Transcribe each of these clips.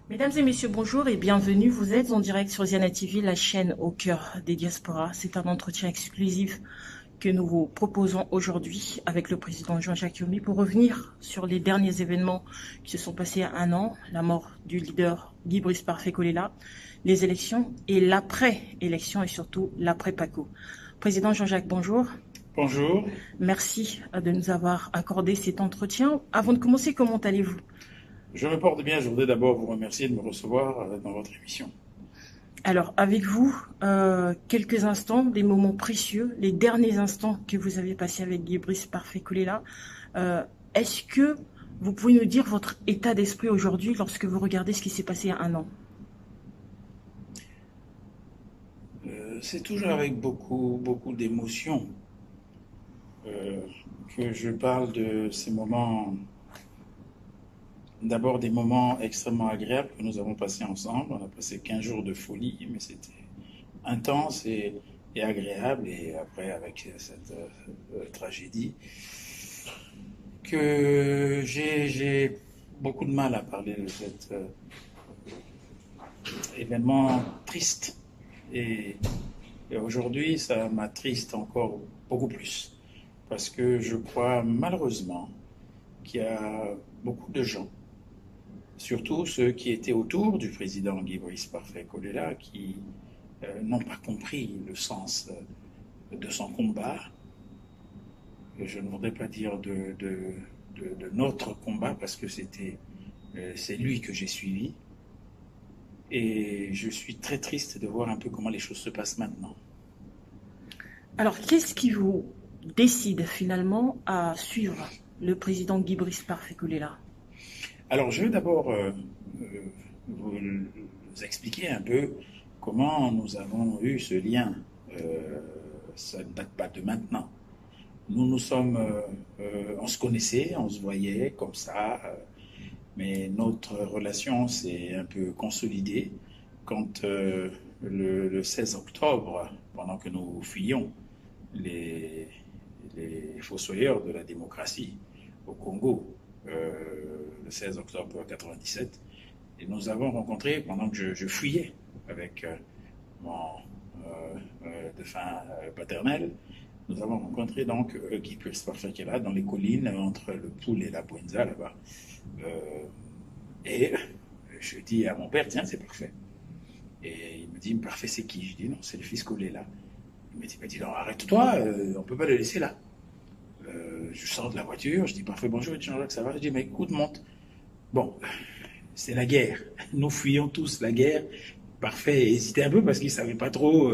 Mesdames et messieurs, bonjour et bienvenue. Vous êtes en direct sur Ziana TV, la chaîne au cœur des diasporas. C'est un entretien exclusif que nous vous proposons aujourd'hui avec le président Jean-Jacques Yombi pour revenir sur les derniers événements qui se sont passés il y a un an, la mort du leader Guy Brice Parfait Kolela, les élections et l'après-élection et surtout l'après-PACO. Président Jean-Jacques, bonjour. Bonjour. Merci de nous avoir accordé cet entretien. Avant de commencer, comment allez-vous ? Je me porte bien. Je voudrais d'abord vous remercier de me recevoir dans votre émission. Alors, avec vous, quelques instants, des moments précieux, les derniers instants que vous avez passés avec Guy Brice Parfait Kolela. Est-ce que vous pouvez nous dire votre état d'esprit aujourd'hui lorsque vous regardez ce qui s'est passé il y a un an ? C'est toujours avec beaucoup d'émotions que je parle de ces moments. D'abord des moments extrêmement agréables que nous avons passés ensemble. On a passé 15 jours de folie, mais c'était intense et agréable. Et après, avec cette tragédie, que j'ai beaucoup de mal à parler de cet événement triste. Et aujourd'hui, ça m'attriste encore beaucoup plus. Parce que je crois malheureusement qu'il y a beaucoup de gens, surtout ceux qui étaient autour du président Guy Brice Parfait Kolela, qui n'ont pas compris le sens de son combat. Je ne voudrais pas dire de notre combat, parce que c'est lui que j'ai suivi. Et je suis très triste de voir un peu comment les choses se passent maintenant. Alors, qu'est-ce qui vous décide finalement à suivre le président Guy Brice Parfait Kolela ? Alors, je vais d'abord vous expliquer un peu comment nous avons eu ce lien. Ça ne date pas de maintenant. Nous sommes, on se connaissait, on se voyait comme ça, mais notre relation s'est un peu consolidée quand le 16 octobre, pendant que nous fuyions les fossoyeurs de la démocratie au Congo, le 16 octobre 1997, et nous avons rencontré, pendant que je fuyais avec mon défunt paternel, nous avons rencontré donc Guy Brice Parfait Kolela dans les collines entre le Poul et la Bouenza là-bas. Et je dis à mon père, tiens, c'est Parfait. Et il me dit, Parfait, c'est qui? Je dis, non, c'est le fils Kolela. Il me dit, non, arrête-toi, on ne peut pas le laisser là. Je sors de la voiture, je dis, Parfait, bonjour, Jean-Jacques, ça va? Je dis, mais écoute, monte. Bon, c'est la guerre. Nous fuyons tous la guerre. Parfait hésitait un peu parce qu'il ne savait pas trop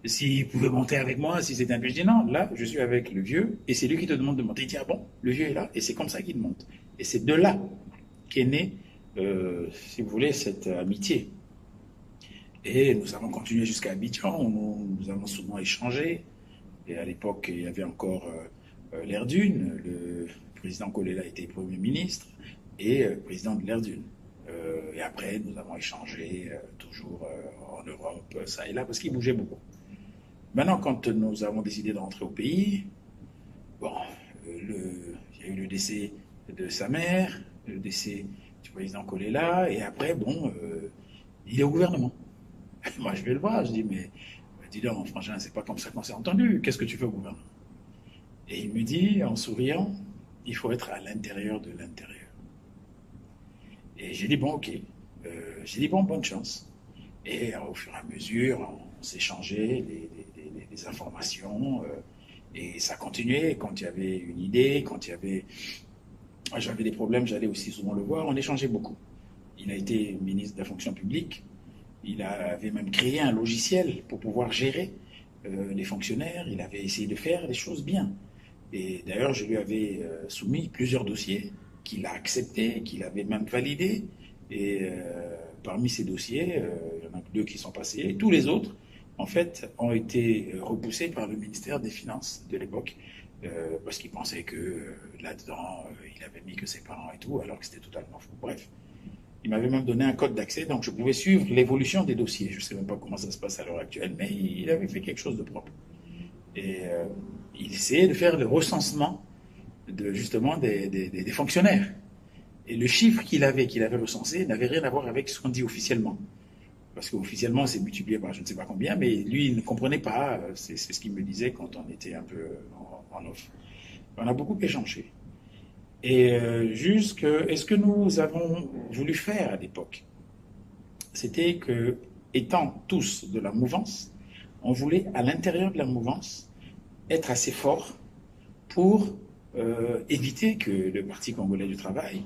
s'il pouvait monter avec moi, si c'était un peu. Je dis, non, là, je suis avec le vieux, et c'est lui qui te demande de monter. Il dit, ah bon, le vieux est là, et c'est comme ça qu'il monte. Et c'est de là qu'est née, si vous voulez, cette amitié. Et nous avons continué jusqu'à Abidjan, où nous avons souvent échangé. Et à l'époque, il y avait encore l'Erdune. Le président Kolela était Premier ministre et président de l'Erdune. Et après, nous avons échangé toujours en Europe, ça et là, parce qu'il bougeait beaucoup. Maintenant, quand nous avons décidé de rentrer au pays, bon, il y a eu le décès de sa mère, le décès du président Kolela, et après, bon, il est au gouvernement. Moi, je vais le voir, je dis, mais dis donc, franchement, c'est pas comme ça qu'on s'est entendu, qu'est-ce que tu fais au gouvernement? Et il me dit, en souriant, il faut être à l'intérieur de l'intérieur. Et j'ai dit, bon, ok. J'ai dit, bon, bonne chance. Et au fur et à mesure, on s'échangeait les informations, et ça continuait. Quand il y avait une idée, quand j'avais des problèmes, j'allais aussi souvent le voir, on échangeait beaucoup. Il a été ministre de la fonction publique. Il avait même créé un logiciel pour pouvoir gérer les fonctionnaires. Il avait essayé de faire les choses bien. Et d'ailleurs, je lui avais soumis plusieurs dossiers qu'il a acceptés, qu'il avait même validés, Et parmi ces dossiers, il y en a 2 qui sont passés. Et tous les autres, en fait, ont été repoussés par le ministère des Finances de l'époque, parce qu'ils pensaient que là-dedans, il avait mis que ses parents et tout, alors que c'était totalement faux. Bref, il m'avait même donné un code d'accès, donc je pouvais suivre l'évolution des dossiers. Je ne sais même pas comment ça se passe à l'heure actuelle, mais il avait fait quelque chose de propre. Et il essayait de faire le recensement justement des fonctionnaires. Et le chiffre qu'il avait recensé n'avait rien à voir avec ce qu'on dit officiellement. Parce qu'officiellement, c'est multiplié par je ne sais pas combien, mais lui, il ne comprenait pas. C'est ce qu'il me disait quand on était un peu en off. On a beaucoup échangé. Et est-ce que nous avons voulu faire à l'époque, c'était que, étant tous de la mouvance, on voulait, à l'intérieur de la mouvance, être assez fort pour éviter que le Parti congolais du travail,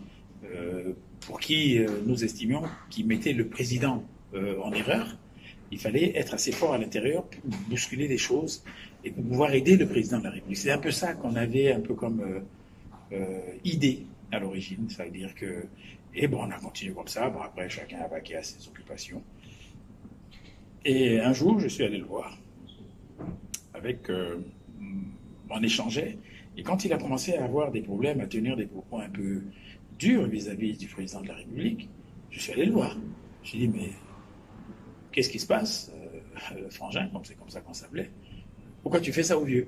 pour qui nous estimions qu'il mettait le président en erreur, il fallait être assez fort à l'intérieur pour bousculer les choses et pour pouvoir aider le président de la République. C'est un peu ça qu'on avait un peu comme idée à l'origine. Ça veut dire que... Et bon, on a continué comme ça. Bon, après, chacun a vaqué à ses occupations. Et un jour, je suis allé le voir. On échangeait. Et quand il a commencé à avoir des problèmes, à tenir des propos un peu durs vis-à-vis du président de la République, je suis allé le voir. Je lui ai dit, mais qu'est-ce qui se passe, Frangin, comme c'est comme ça qu'on s'appelait, pourquoi tu fais ça au vieux?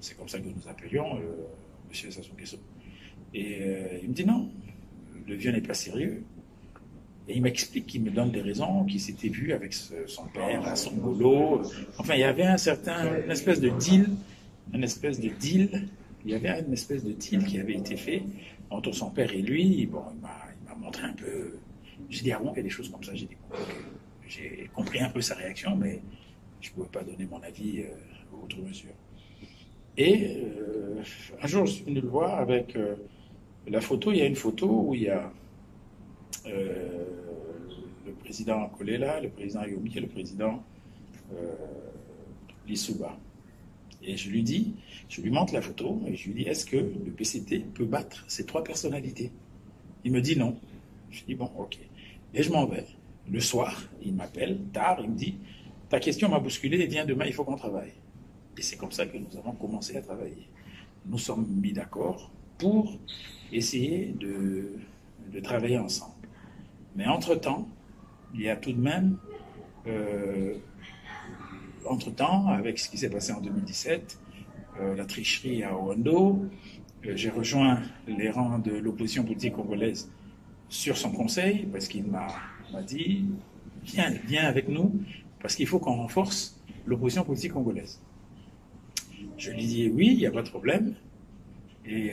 C'est comme ça que nous appelions M. Sassou Nguesso. Et il me dit non, le vieux n'est pas sérieux. Et il m'explique, il me donne des raisons, qu'il s'était vu avec son père à Songolo. Enfin, il y avait une espèce de deal, il y avait une espèce de deal qui avait été fait entre son père et lui. Bon, il m'a montré un peu. J'ai dit, ah bon, il y a des choses comme ça. J'ai dit, bon, okay. J'ai compris un peu sa réaction, mais je ne pouvais pas donner mon avis outre mesure. Et un jour, je suis venu le voir avec la photo. Il y a une photo où il y a le président Kolela, le président Yomi et le président Lissouba. Et je lui montre la photo et je lui dis, est-ce que le PCT peut battre ces 3 personnalités? Il me dit non. Je dis bon, ok. Et je m'en vais. Le soir, il m'appelle, tard, il me dit, ta question m'a bousculé et viens demain, il faut qu'on travaille. Et c'est comme ça que nous avons commencé à travailler. Nous sommes mis d'accord pour essayer de travailler ensemble. Mais entre-temps, il y a tout de même, entre-temps, avec ce qui s'est passé en 2017, la tricherie à Oando, j'ai rejoint les rangs de l'opposition politique congolaise sur son conseil, parce qu'il m'a dit, viens avec nous, parce qu'il faut qu'on renforce l'opposition politique congolaise. Je lui dis oui, il n'y a pas de problème. Et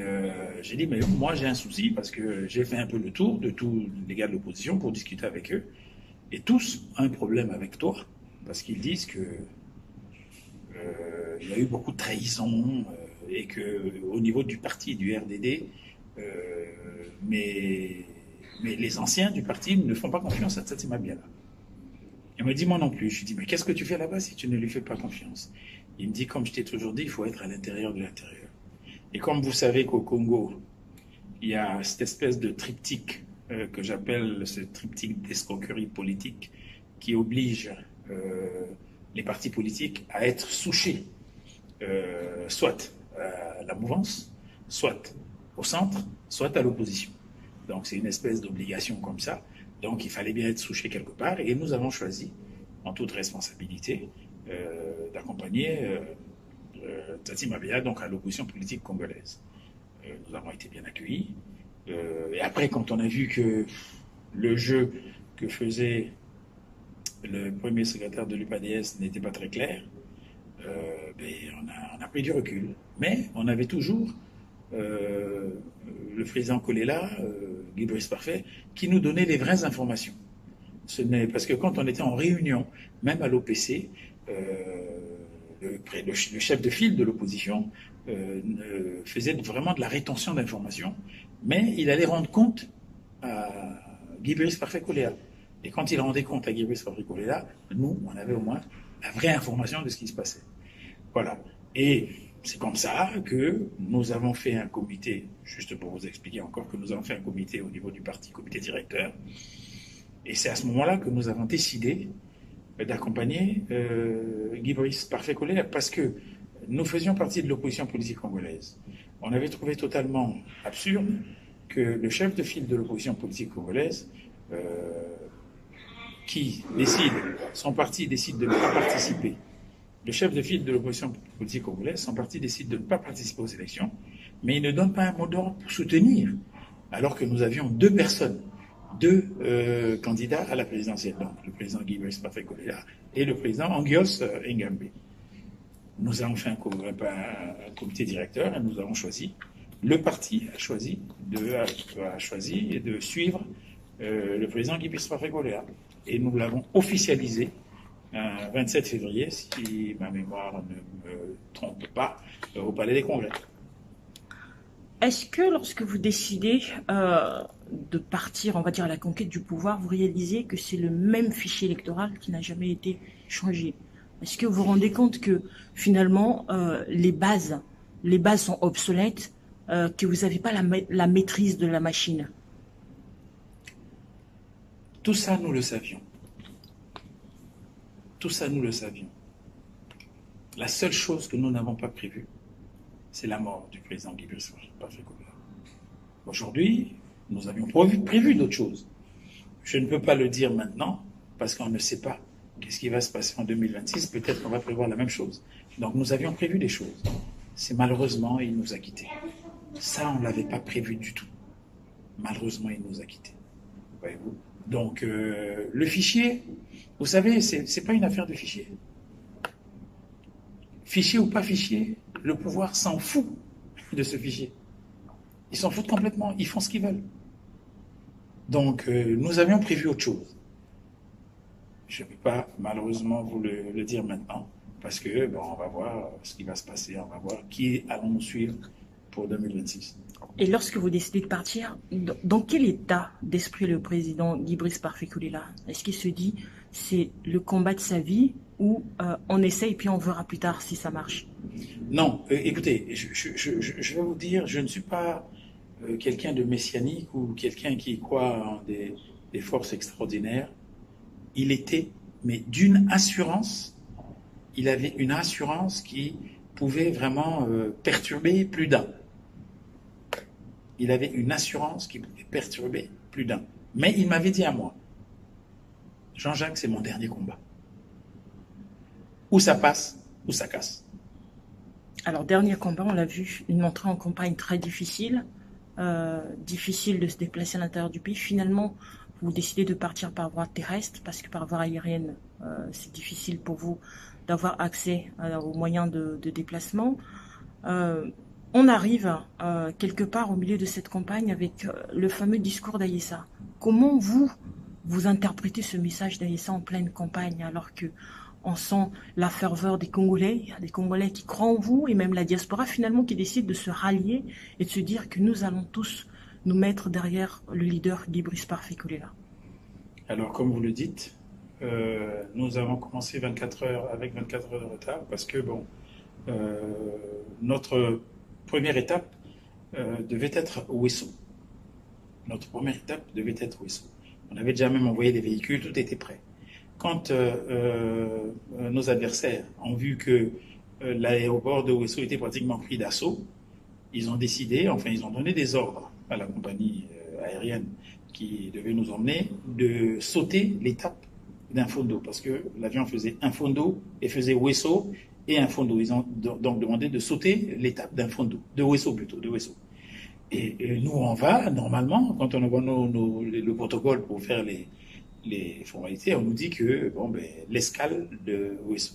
j'ai dit, mais moi j'ai un souci, parce que j'ai fait un peu le tour de tous les gars de l'opposition pour discuter avec eux, et tous ont un problème avec toi, parce qu'ils disent que il y a eu beaucoup de trahison, et qu'au niveau du parti, du RDD, mais les anciens du parti ne font pas confiance à Tsatsi Mabila. Il me dit, moi non plus. Je lui dis, mais qu'est-ce que tu fais là-bas si tu ne lui fais pas confiance? Il me dit, comme je t'ai toujours dit, il faut être à l'intérieur de l'intérieur. Et comme vous savez qu'au Congo, il y a cette espèce de triptyque que j'appelle ce triptyque d'escroquerie politique qui oblige les partis politiques à être souchés, soit à la mouvance, soit au centre, soit à l'opposition. Donc c'est une espèce d'obligation comme ça. Donc il fallait bien être souché quelque part. Et nous avons choisi, en toute responsabilité, d'accompagner Tsatsi Mabila donc à l'opposition politique congolaise. Nous avons été bien accueillis. Et après, quand on a vu que le jeu que faisait le premier secrétaire de l'UPADS n'était pas très clair, on a pris du recul. Mais on avait toujours le président Kolela, Guy Brice Parfait, qui nous donnait les vraies informations. Parce que quand on était en réunion, même à l'OPC, le chef de file de l'opposition faisait vraiment de la rétention d'informations, mais il allait rendre compte à Guy Brice Parfait Kolela. Et quand il rendait compte à Guy Brice Parfait Kolela, nous, on avait au moins la vraie information de ce qui se passait. Voilà. Et C'est comme ça que nous avons fait un comité, juste pour vous expliquer encore que nous avons fait un comité au niveau du parti, comité directeur. Et c'est à ce moment-là que nous avons décidé d'accompagner Guy Brice Parfait-Collet parce que nous faisions partie de l'opposition politique congolaise. On avait trouvé totalement absurde que le chef de file de l'opposition politique congolaise, qui décide, son parti décide de ne pas participer. Le chef de file de l'opposition politique congolaise, son parti décide de ne pas participer aux élections, mais il ne donne pas un mot d'ordre pour soutenir, alors que nous avions deux personnes, deux candidats à la présidentielle, donc le président Guy Brice Parfait-Collet et le président Angios Ngambe. Nous avons fait un comité directeur et nous avons choisi, le parti a choisi de suivre le président Guy Brice Parfait-Collet. Et nous l'avons officialisé 27 février, si ma mémoire ne me trompe pas, au Palais des Congrès. Est-ce que lorsque vous décidez de partir, on va dire, à la conquête du pouvoir, vous réalisez que c'est le même fichier électoral qui n'a jamais été changé? Est-ce que vous vous rendez compte que finalement les bases sont obsolètes, que vous n'avez pas la maîtrise de la machine? Tout ça, nous le savions. Tout ça, nous le savions. La seule chose que nous n'avons pas prévue, c'est la mort du président Guy Brice Parfait-Collet. Aujourd'hui, nous avions prévu d'autres choses. Je ne peux pas le dire maintenant, parce qu'on ne sait pas qu'est-ce qui va se passer en 2026. Peut-être qu'on va prévoir la même chose. Donc nous avions prévu des choses. C'est malheureusement, il nous a quittés. Ça, on ne l'avait pas prévu du tout. Malheureusement, il nous a quittés. Voyez-vous. Donc, le fichier, vous savez, c'est pas une affaire de fichier. Fichier ou pas fichier, le pouvoir s'en fout de ce fichier. Ils s'en foutent complètement, ils font ce qu'ils veulent. Donc, nous avions prévu autre chose. Je ne peux pas, malheureusement, vous le dire maintenant, parce que, bon, on va voir ce qui va se passer, on va voir qui allons-nous suivre pour 2026. Et lorsque vous décidez de partir, dans quel état d'esprit le président Guy Brice Parfait-Collet là? Est-ce qu'il se dit c'est le combat de sa vie ou on essaye puis on verra plus tard si ça marche? Non, écoutez, je vais vous dire, je ne suis pas quelqu'un de messianique ou quelqu'un qui croit en des forces extraordinaires. Il était, mais d'une assurance, il avait une assurance qui pouvait vraiment perturber plus d'un. Il avait une assurance qui pouvait perturber plus d'un. Mais il m'avait dit à moi, Jean-Jacques, c'est mon dernier combat. Ou ça passe, ou ça casse. Alors, dernier combat, on l'a vu, une entrée en campagne très difficile, difficile de se déplacer à l'intérieur du pays. Finalement, vous décidez de partir par voie terrestre, parce que par voie aérienne, c'est difficile pour vous d'avoir accès aux moyens de déplacement. On arrive quelque part au milieu de cette campagne avec le fameux discours d'Ayessa. Comment vous interprétez ce message d'Ayessa en pleine campagne, alors que on sent la ferveur des Congolais, il y a des Congolais qui croient en vous, et même la diaspora finalement qui décide de se rallier et de se dire que nous allons tous nous mettre derrière le leader Guy Brice Parfait-Collet là? Alors, comme vous le dites, nous avons commencé 24 heures avec 24 heures de retard parce que, bon, notre première étape devait être Ouesso. Notre première étape devait être Ouesso. On avait déjà même envoyé des véhicules, tout était prêt. Quand nos adversaires ont vu que l'aéroport de Ouesso était pratiquement pris d'assaut, ils ont décidé, enfin ils ont donné des ordres à la compagnie aérienne qui devait nous emmener de sauter l'étape d'un fondo, parce que l'avion faisait un fondo et faisait Ouesso et un fondo. Ils ont donc demandé de sauter l'étape d'un fondo, de Ouesso plutôt, de Ouesso. Et nous, on va, normalement, quand on envoie le protocole pour faire les formalités, on nous dit que bon, ben, l'escale de Ouesso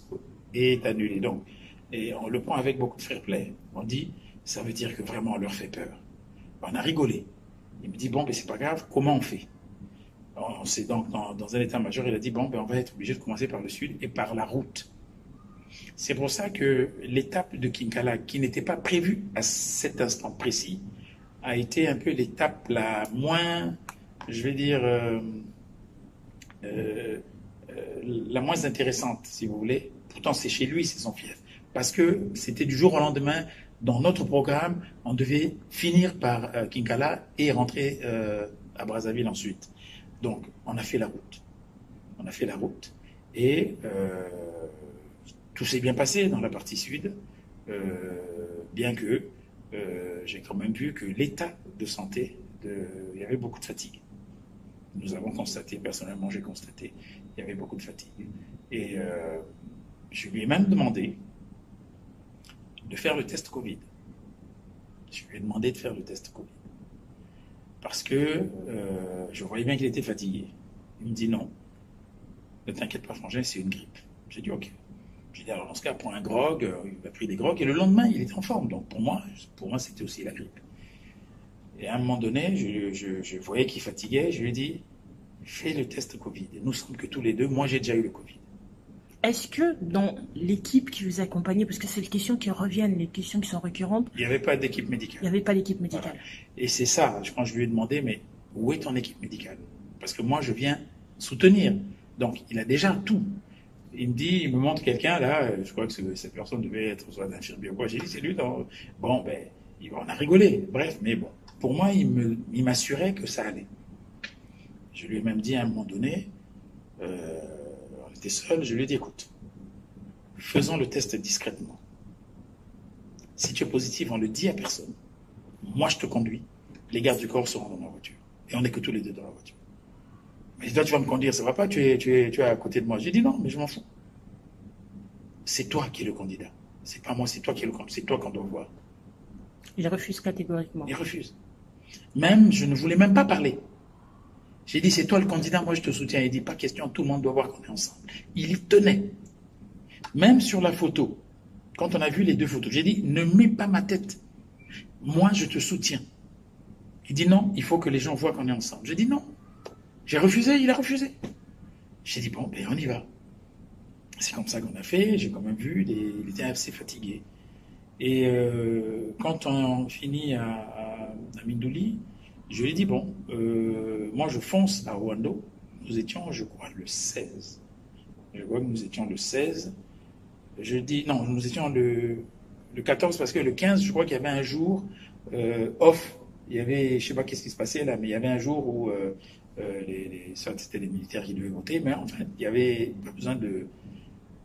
est annulée. Donc, et on le prend avec beaucoup de fair play. On dit, ça veut dire que vraiment on leur fait peur. On a rigolé. Il me dit, bon, ben, c'est pas grave, comment on fait? On s'est donc dans un état-major, il a dit, bon, ben, on va être obligé de commencer par le sud et par la route. C'est pour ça que l'étape de Kinkala, qui n'était pas prévue à cet instant précis, a été un peu l'étape la moins, je vais dire, la moins intéressante, si vous voulez. Pourtant, c'est chez lui, c'est son fief. Parce que c'était du jour au lendemain, dans notre programme, on devait finir par Kinkala et rentrer à Brazzaville ensuite. Donc, on a fait la route. On a fait la route et tout s'est bien passé dans la partie sud, bien que j'ai quand même vu que l'état de santé, il y avait beaucoup de fatigue. Nous avons constaté, personnellement j'ai constaté, il y avait beaucoup de fatigue. Et je lui ai même demandé de faire le test Covid. Je lui ai demandé de faire le test Covid. Parce que je voyais bien qu'il était fatigué. Il me dit non, ne t'inquiète pas Frangin, c'est une grippe. J'ai dit ok. J'ai dit alors dans ce cas, prends un grog, il a pris des grogs et le lendemain il était en forme. Donc pour moi c'était aussi la grippe. Et à un moment donné, je voyais qu'il fatiguait, je lui ai dit fais le test Covid. Et nous sommes que tous les deux, moi j'ai déjà eu le Covid. Est-ce que dans l'équipe qui vous accompagnait, parce que c'est les questions qui reviennent, les questions qui sont récurrentes, il n'y avait pas d'équipe médicale. Il n'y avait pas d'équipe médicale. Voilà. Et c'est ça, quand je lui ai demandé, mais où est ton équipe médicale? Parce que moi, je viens soutenir. Donc, il a déjà tout. Il me dit, il me montre quelqu'un, là, je crois que cette personne devait être soit d'infirmier ou quoi. J'ai dit, c'est lui. Dans... Bon, ben, on a rigolé. Bref, mais bon, pour moi, il m'assurait que ça allait. Je lui ai même dit à un moment donné, on était seuls, je lui ai dit, écoute, faisons le test discrètement. Si tu es positif, on ne le dit à personne. Moi, je te conduis. Les gardes du corps seront dans ma voiture. Et on n'est que tous les deux dans la voiture. Mais toi, tu vas me conduire, ça ne va pas, tu es à côté de moi. J'ai dit non, mais je m'en fous. C'est toi qui es le candidat. C'est pas moi, c'est toi qui es le candidat. C'est toi qu'on doit voir. Il refuse catégoriquement. Il refuse. Même, je ne voulais même pas parler. J'ai dit, c'est toi le candidat, moi je te soutiens. Il dit, pas question, tout le monde doit voir qu'on est ensemble. Il y tenait. Même sur la photo, quand on a vu les deux photos, j'ai dit, ne mets pas ma tête. Moi, je te soutiens. Il dit, non, il faut que les gens voient qu'on est ensemble. J'ai dit, non. J'ai refusé, il a refusé. J'ai dit, bon, ben on y va. C'est comme ça qu'on a fait. J'ai quand même vu, il était assez fatigué. Et quand on finit à Mindouli, je lui ai dit, bon, moi je fonce à Rwando. Nous étions, je crois, le 16. Je vois que nous étions le 16. Je dis, non, nous étions le 14 parce que le 15, je crois qu'il y avait un jour off. Il y avait, je sais pas qu'est-ce qui se passait là, mais il y avait un jour où soit c'était les militaires qui devaient voter, mais en fait, il y avait pas besoin de...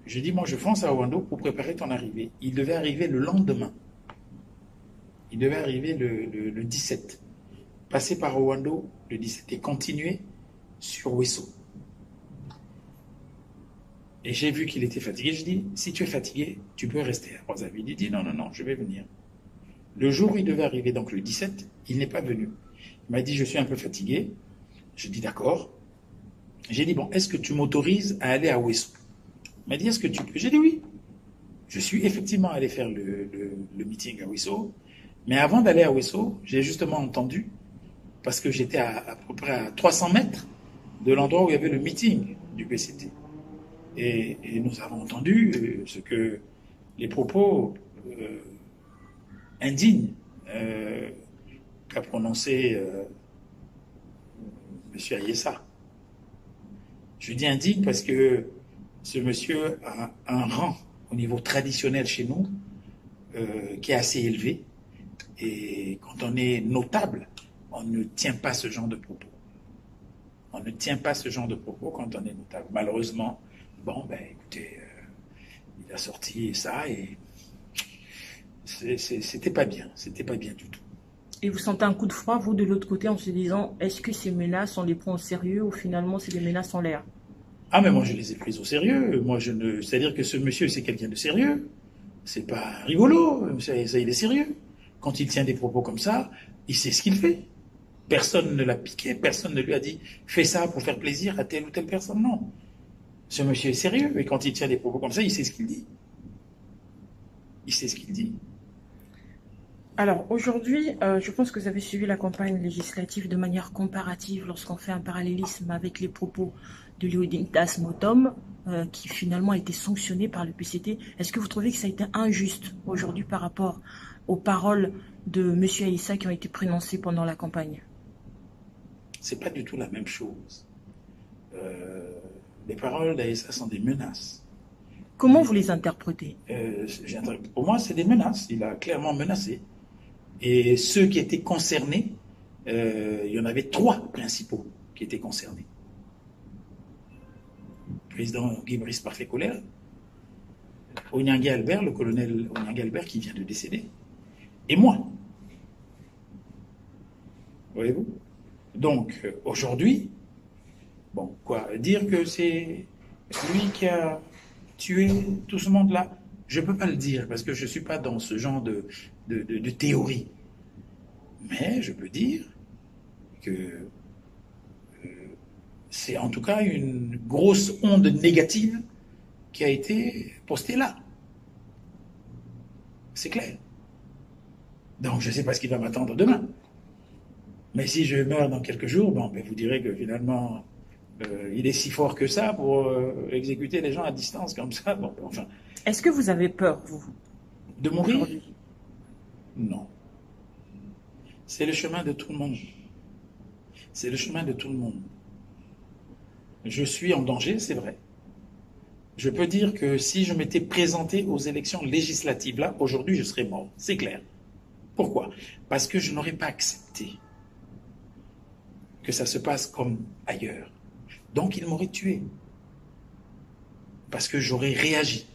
Je dis, moi je fonce à Rwando pour préparer ton arrivée. Il devait arriver le lendemain. Il devait arriver le 17. Passer par Rwando le 17 et continuer sur Wesso. Et j'ai vu qu'il était fatigué. Je dis, si tu es fatigué, tu peux rester à Brazzaville. Il dit, non, non, non, je vais venir. Le jour où il devait arriver, donc le 17, il n'est pas venu. Il m'a dit, je suis un peu fatigué. Je dis, d'accord. J'ai dit, bon, est-ce que tu m'autorises à aller à Wesso? Il m'a dit, est-ce que tu peux? J'ai dit oui. Je suis effectivement allé faire le meeting à Wesso. Mais avant d'aller à Wesso, j'ai justement entendu, parce que j'étais à peu près à 300 mètres de l'endroit où il y avait le meeting du PCT. Et nous avons entendu ce que les propos indignes qu'a prononcé M. Ayessa. Je dis indigne parce que ce monsieur a un rang au niveau traditionnel chez nous qui est assez élevé. Et quand on est notable, on ne tient pas ce genre de propos. On ne tient pas ce genre de propos quand on est notable. Malheureusement, bon, ben écoutez, il a sorti ça et c'était pas bien. C'était pas bien du tout. Et vous sentez un coup de froid, vous, de l'autre côté, en se disant, est-ce que ces menaces, on les prend au sérieux ou finalement c'est des menaces en l'air? Ah, mais moi, je les ai prises au sérieux. Moi, c'est-à-dire que ce monsieur, c'est quelqu'un de sérieux. C'est pas rigolo. Ça, il est sérieux. Quand il tient des propos comme ça, il sait ce qu'il fait. Personne ne l'a piqué, personne ne lui a dit « fais ça pour faire plaisir à telle ou telle personne ». Non. Ce monsieur est sérieux et quand il tient des propos comme ça, il sait ce qu'il dit. Il sait ce qu'il dit. Alors aujourd'hui, je pense que vous avez suivi la campagne législative de manière comparative lorsqu'on fait un parallélisme avec les propos de Léonidas Motom, qui finalement a été sanctionné par le PCT. Est-ce que vous trouvez que ça a été injuste aujourd'hui par rapport aux paroles de M. Ayessa qui ont été prononcées pendant la campagne? C'est pas du tout la même chose. Les paroles d'Ayessa sont des menaces. Comment vous les interprétez? Pour moi, c'est des menaces. Il a clairement menacé. Et ceux qui étaient concernés, il y en avait 3 principaux qui étaient concernés. Le président Guy Brice Parfait-Colère, Onyangue Albert, le colonel Onyangue Albert qui vient de décéder, et moi. Voyez-vous? Donc, aujourd'hui, bon, quoi, dire que c'est lui qui a tué tout ce monde-là, je ne peux pas le dire parce que je ne suis pas dans ce genre de théorie. Mais je peux dire que c'est en tout cas une grosse onde négative qui a été postée là. C'est clair. Donc je ne sais pas ce qui va m'attendre demain. Mais si je meurs dans quelques jours, bon, ben vous direz que finalement, il est si fort que ça pour exécuter les gens à distance comme ça. Bon, enfin. Est-ce que vous avez peur, vous? De mourir? Non. C'est le chemin de tout le monde. C'est le chemin de tout le monde. Je suis en danger, c'est vrai. Je peux dire que si je m'étais présenté aux élections législatives là, aujourd'hui, je serais mort. C'est clair. Pourquoi? Parce que je n'aurais pas accepté que ça se passe comme ailleurs. Donc, il m'aurait tué. Parce que j'aurais réagi.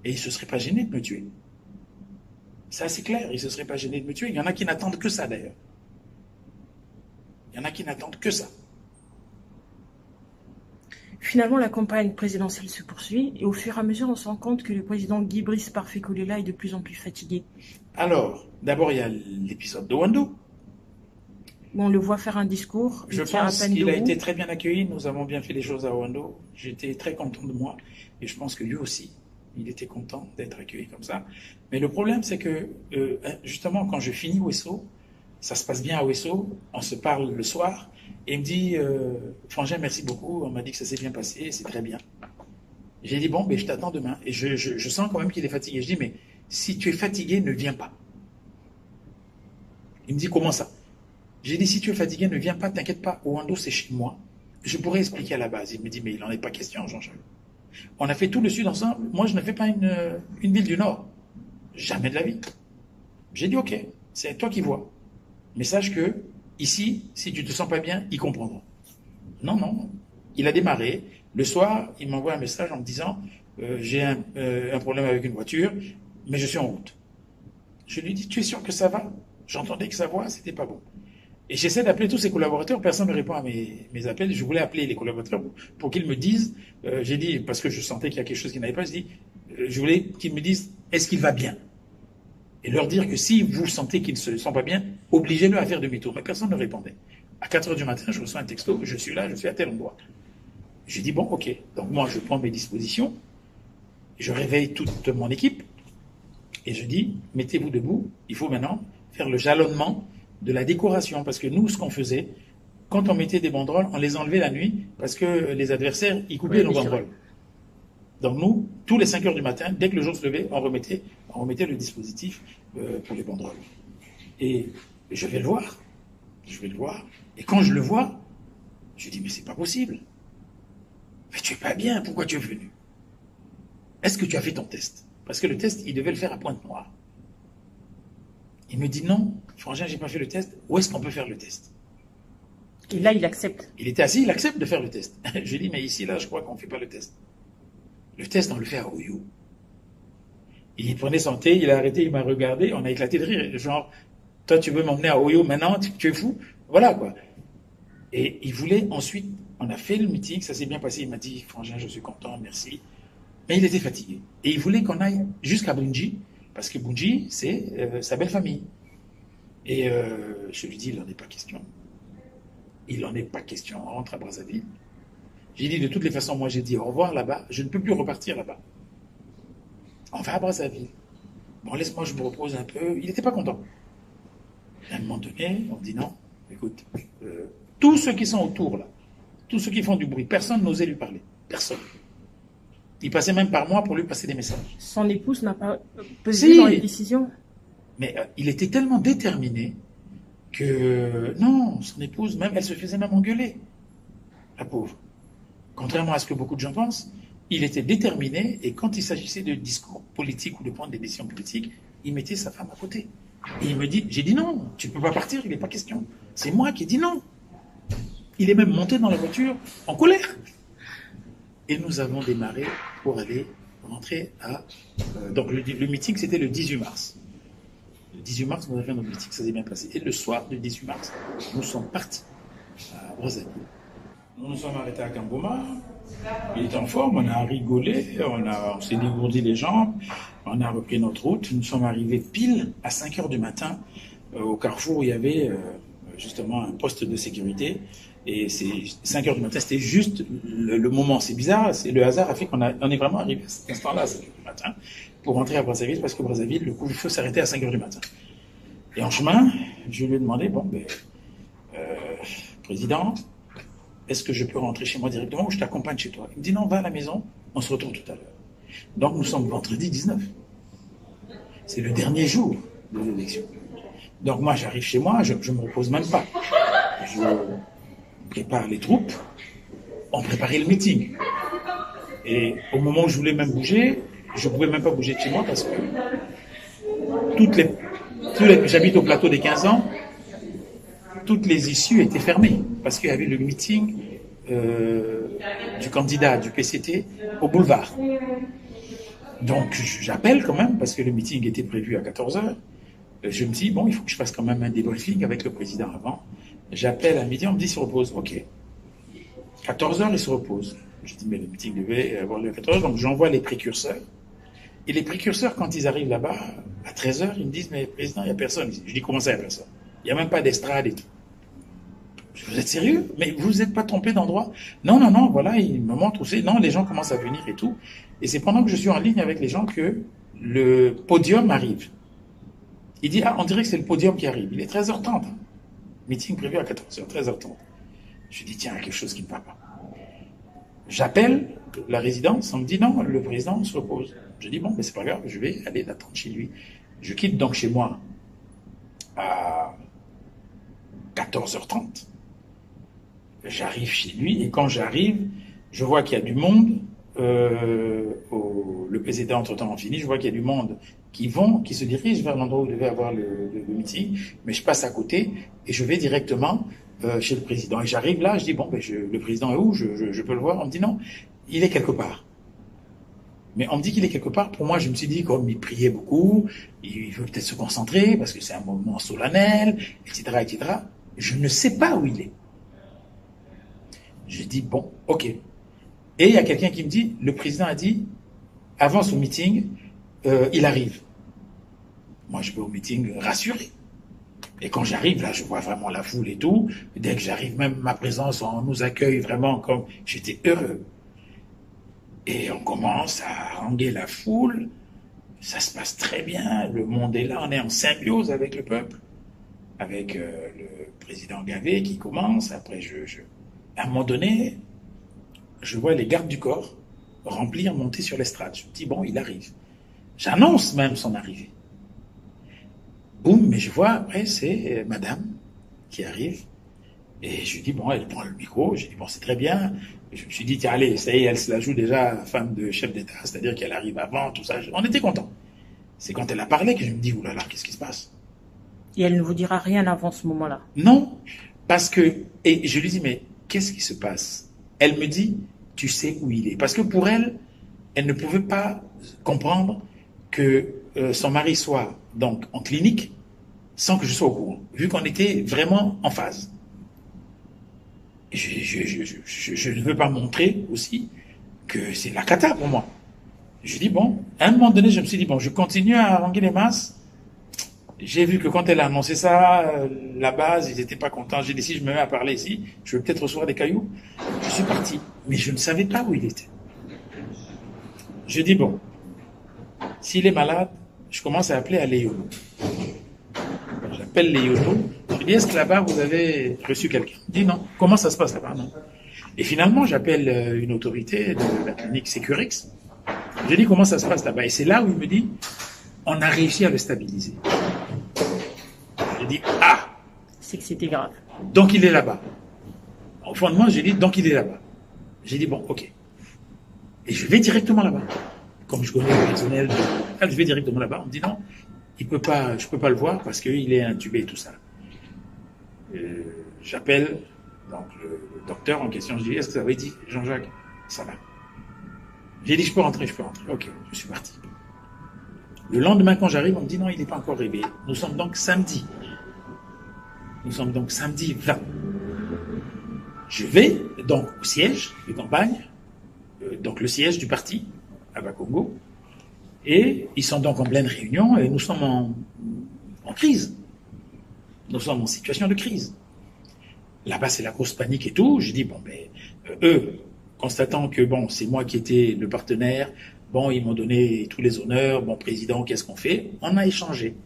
Et il ne se serait pas gêné de me tuer. Ça, c'est clair, il ne se serait pas gêné de me tuer. Il y en a qui n'attendent que ça, d'ailleurs. Il y en a qui n'attendent que ça. Finalement, la campagne présidentielle se poursuit et au fur et à mesure, on se rend compte que le président Guy Brice Parfait-Colère est de plus en plus fatigué. Alors, d'abord, il y a l'épisode de Wando. On le voit faire un discours. Je pense qu'il a été très bien accueilli. Nous avons bien fait les choses à Wando. J'étais très content de moi et je pense que lui aussi, il était content d'être accueilli comme ça. Mais le problème, c'est que justement, quand je finis Ouesso, ça se passe bien à Ouesso, on se parle le soir et il me dit Frangin, merci beaucoup, on m'a dit que ça s'est bien passé, c'est très bien. J'ai dit bon, ben, je t'attends demain. Et je sens quand même qu'il est fatigué. Je dis mais si tu es fatigué, ne viens pas. Il me dit comment ça? J'ai dit si tu es fatigué, ne viens pas, t'inquiète pas, Wando c'est chez moi. Je pourrais expliquer à la base. Il me dit mais il n'en est pas question, Jean-Jacques. On a fait tout le sud ensemble. Moi, je ne fais pas une ville du Nord. Jamais de la vie. J'ai dit, ok, c'est toi qui vois. Mais sache que, ici, si tu ne te sens pas bien, ils comprendront. Non, non. Il a démarré. Le soir, il m'envoie un message en me disant, j'ai un problème avec une voiture, mais je suis en route. Je lui dis, tu es sûr que ça va? J'entendais que sa voix, c'était pas bon. Et j'essaie d'appeler tous ses collaborateurs, personne ne répond à mes appels. Je voulais appeler les collaborateurs pour qu'ils me disent, j'ai dit, parce que je sentais qu'il y a quelque chose qui n'allait pas, je voulais qu'ils me disent, est-ce qu'il va bien? Et leur dire que si vous sentez qu'il ne se sent pas bien, obligez-le à faire demi-tour. Mais personne ne répondait. À 4 heures du matin, je reçois un texto, je suis là, je suis à tel endroit. J'ai dit, bon, ok. Donc moi, je prends mes dispositions, je réveille toute mon équipe, et je dis, mettez-vous debout, il faut maintenant faire le jalonnement de la décoration, parce que nous, ce qu'on faisait, quand on mettait des banderoles, on les enlevait la nuit, parce que les adversaires, ils coupaient nos banderoles. Donc nous, tous les 5 heures du matin, dès que le jour se levait, on remettait le dispositif pour les banderoles. Et je vais le voir. Et quand je le vois, je dis, mais c'est pas possible. Mais tu es pas bien, pourquoi tu es venu? Est-ce que tu as fait ton test? Parce que le test, il devait le faire à Pointe-Noire. Il me dit non, Frangin, j'ai pas fait le test. Où est-ce qu'on peut faire le test? Et là, il accepte. Il était assis, il accepte de faire le test. Je lui dis, mais ici, là, je crois qu'on ne fait pas le test. Le test, on le fait à Oyo. Il prenait son thé, il a arrêté, il m'a regardé, on a éclaté de rire. Genre, toi, tu veux m'emmener à Oyo maintenant, tu es fou? Voilà, quoi. Et il voulait ensuite, on a fait le meeting, ça s'est bien passé. Il m'a dit, Frangin, je suis content, merci. Mais il était fatigué. Et il voulait qu'on aille jusqu'à Bunji, parce que Bunji, c'est sa belle famille. Et je lui dis, il n'en est pas question. Il n'en est pas question. On rentre à Brazzaville. J'ai dit, de toutes les façons, moi j'ai dit au revoir là-bas. Je ne peux plus repartir là-bas. On va à Brazzaville. Bon, laisse-moi, je me repose un peu. Il n'était pas content. À un moment donné, on dit non. Écoute, tous ceux qui sont autour là, tous ceux qui font du bruit, personne n'osait lui parler. Personne. Il passait même par moi pour lui passer des messages. Son épouse n'a pas pesé dans les décisions? Mais il était tellement déterminé que non, son épouse, même elle se faisait même engueuler. La pauvre. Contrairement à ce que beaucoup de gens pensent, il était déterminé, et quand il s'agissait de discours politiques ou de prendre des décisions politiques, il mettait sa femme à côté. Et il me dit, j'ai dit non, tu ne peux pas partir, il n'est pas question. C'est moi qui ai dit non. Il est même monté dans la voiture en colère. Et nous avons démarré pour aller rentrer à... donc le meeting, c'était le 18 mars. Le 18 mars, nous avons fait notre meeting, ça s'est bien passé. Et le soir du 18 mars, nous sommes partis à Brazzaville. Nous nous sommes arrêtés à Kamboma. Il était en forme, on a rigolé, on s'est dégourdi les jambes, on a repris notre route. Nous sommes arrivés pile à 5 heures du matin au carrefour où il y avait justement un poste de sécurité. Et c'est 5 heures du matin, c'était juste le moment. C'est bizarre, le hasard a fait qu'on est vraiment arrivé à cet instant-là, à 5 heures du matin, pour rentrer à Brazzaville, parce que Brazzaville, le couvre-feu s'arrêtait à 5 heures du matin. Et en chemin, je lui ai demandé, président, est-ce que je peux rentrer chez moi directement ou je t'accompagne chez toi? Il me dit non, va à la maison, on se retrouve tout à l'heure. Donc nous sommes vendredi 19. C'est le dernier jour de l'élection. Donc moi j'arrive chez moi, je ne me repose même pas. Je prépare les troupes, on préparait le meeting. Et au moment où je voulais même bouger, je ne pouvais même pas bouger de chez moi parce que j'habite au plateau des 15 ans, toutes les issues étaient fermées parce qu'il y avait le meeting du candidat du PCT au boulevard. Donc j'appelle quand même parce que le meeting était prévu à 14h. Je me dis, bon, il faut que je fasse quand même un débriefing avec le président avant. J'appelle à midi, on me dit, il se repose. Ok. 14h, il se repose. Je dis, mais le meeting devait avoir lieu à 14h, donc j'envoie les précurseurs. Et les précurseurs, quand ils arrivent là-bas, à 13h, ils me disent, mais président, il n'y a personne. Je dis, comment ça, il n'y a personne? Il n'y a même pas d'estrade et tout. Vous êtes sérieux? Mais vous vous êtes pas trompé d'endroit? Non, voilà, il me montre aussi. Non, les gens commencent à venir et tout. Et c'est pendant que je suis en ligne avec les gens que le podium arrive. Il dit, on dirait que c'est le podium qui arrive. Il est 13h30. Meeting prévu à 14h, 13h30. Je dis, tiens, il y a quelque chose qui ne va pas. J'appelle la résidence, on me dit, non, le président se repose. Je dis, bon, mais c'est pas grave, je vais aller l'attendre chez lui. Je quitte donc chez moi à 14h30. J'arrive chez lui et quand j'arrive, je vois qu'il y a du monde. Le PCT entre-temps fini, je vois qu'il y a du monde qui se dirige vers l'endroit où devait avoir le meeting, mais je passe à côté et je vais directement chez le président. Et j'arrive là, je dis, bon, le président est où? Je peux le voir? On me dit non, il est quelque part. Mais on me dit qu'il est quelque part. Pour moi, je me suis dit, comme il priait beaucoup, il veut peut-être se concentrer parce que c'est un moment solennel, etc., etc. Je ne sais pas où il est. Je dis, bon, ok. Et il y a quelqu'un qui me dit, le président a dit, avant son meeting, il arrive. Moi, je vais au meeting rassuré. Et quand j'arrive, là, je vois vraiment la foule et tout. Dès que j'arrive, même ma présence, on nous accueille vraiment comme... J'étais heureux. Et on commence à haranguer la foule. Ça se passe très bien. Le monde est là. On est en symbiose avec le peuple. Avec le président Gavé qui commence. Après, à un moment donné, je vois les gardes du corps monter sur l'estrade. Je me dis, bon, il arrive. J'annonce même son arrivée. Boum, mais je vois, après, c'est madame qui arrive. Et je lui dis, bon, elle prend le micro. Je dis, bon, c'est très bien. Et je me suis dit, tiens, allez, ça y est, elle se la joue déjà femme de chef d'État, c'est-à-dire qu'elle arrive avant, tout ça. On était contents. C'est quand elle a parlé que je me dis, oulala, qu'est-ce qui se passe? Et elle ne vous dira rien avant ce moment-là? Non, parce que, et je lui dis, mais qu'est-ce qui se passe? Elle me dit, tu sais où il est. Parce que pour elle, elle ne pouvait pas comprendre que son mari soit donc en clinique sans que je sois au courant, vu qu'on était vraiment en phase. Je ne veux pas montrer aussi que c'est la cata pour moi. Je dis, bon, à un moment donné, je me suis dit, bon, je continue à haranguer les masses. J'ai vu que quand elle a annoncé ça, la base, ils n'étaient pas contents. J'ai dit, si je me mets à parler ici, je vais peut-être recevoir des cailloux. Je suis parti. Mais je ne savais pas où il était. Je dis, bon, s'il est malade, je commence à appeler à Léono. J'appelle Léono. Je dis, est-ce que là-bas, vous avez reçu quelqu'un? Il dit, non. Comment ça se passe là-bas? Non. Et finalement, j'appelle une autorité de la clinique Sécurix. Je dis, comment ça se passe là-bas? Et c'est là où il me dit, on a réussi à le stabiliser. Je dis, ah! C'est que c'était grave. Donc il est là-bas. Au fond de moi, j'ai dit, donc il est là-bas. J'ai dit, bon, ok. Et je vais directement là-bas. Comme je connais le personnel, je vais directement là-bas. On me dit non, je peux pas le voir parce qu'il est intubé et tout ça. J'appelle donc le docteur en question. Je dis, est-ce que ça avait dit, Jean-Jacques, ça va. J'ai dit, je peux rentrer. Ok, je suis parti. Le lendemain, quand j'arrive, on me dit non, il n'est pas encore réveillé. Nous sommes donc samedi 20. Je vais donc au siège de campagne, donc le siège du parti à Bakongo, et ils sont donc en pleine réunion et nous sommes en crise. Nous sommes en situation de crise. Là-bas, c'est la grosse panique et tout. Je dis, bon, mais eux, constatant que, bon, c'est moi qui étais le partenaire, bon, ils m'ont donné tous les honneurs, bon, président, qu'est-ce qu'on fait? On a échangé.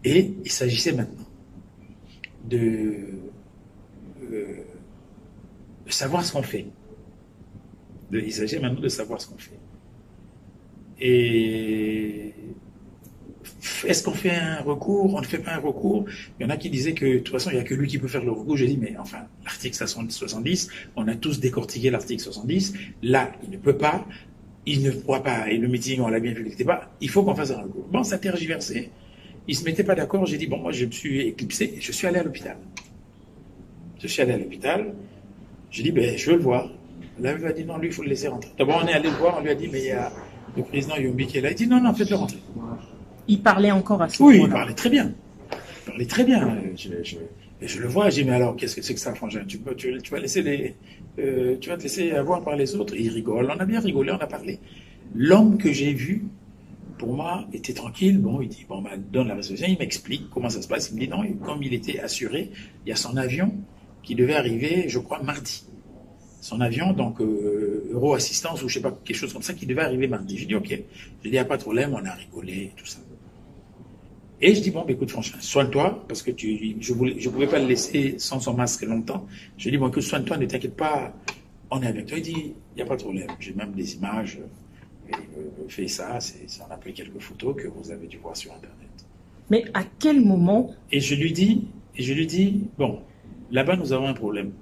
Et il s'agissait maintenant de savoir ce qu'on fait. Il s'agissait maintenant de savoir ce qu'on fait. Et est-ce qu'on fait un recours? On ne fait pas un recours? Il y en a qui disaient que de toute façon, il n'y a que lui qui peut faire le recours. J'ai dit, mais enfin, l'article 70, on a tous décortiqué l'article 70. Là, il ne peut pas, il ne pourra pas, et le meeting, on l'a bien vu, il n'était pas, il faut qu'on fasse un recours. Bon, ça tergiversé. Ils ne se mettaient pas d'accord. J'ai dit, bon, moi, je me suis éclipsé et je suis allé à l'hôpital. J'ai dit, ben, je veux le voir. Là, il m'a dit, non, lui, il faut le laisser rentrer. D'abord, on est allé le voir, on lui a dit, mais il y a le président Yombi qui est là. Il dit, non, faites-le rentrer. Il parlait encore à ce moment-là. Oui, il parlait très bien. Je le vois, j'ai dit, mais alors, qu'est-ce que c'est que ça, Frangin? Tu vas te laisser avoir par les autres? Et il rigole. On a bien rigolé, on a parlé. L'homme que j'ai vu, pour moi, était tranquille. Bon, il dit, bon, ben, donne la résolution, il m'explique comment ça se passe. Il me dit, non, et comme il était assuré, il y a son avion qui devait arriver, je crois, mardi. Son avion, donc Euro Assistance ou je sais pas, quelque chose comme ça, qui devait arriver mardi. J'ai dit, ok. J'ai dit, il n'y a pas de problème, on a rigolé et tout ça. Et je dis, bon, écoute, franchement, soigne-toi, parce que je pouvais pas le laisser sans son masque longtemps. Je lui ai dit, bon, écoute, soigne-toi, ne t'inquiète pas, on est avec toi. Il dit, il n'y a pas de problème, j'ai même des images, il fait ça, on a pris quelques photos que vous avez dû voir sur Internet. Mais à quel moment? Et je lui dis, bon, là-bas, nous avons un problème.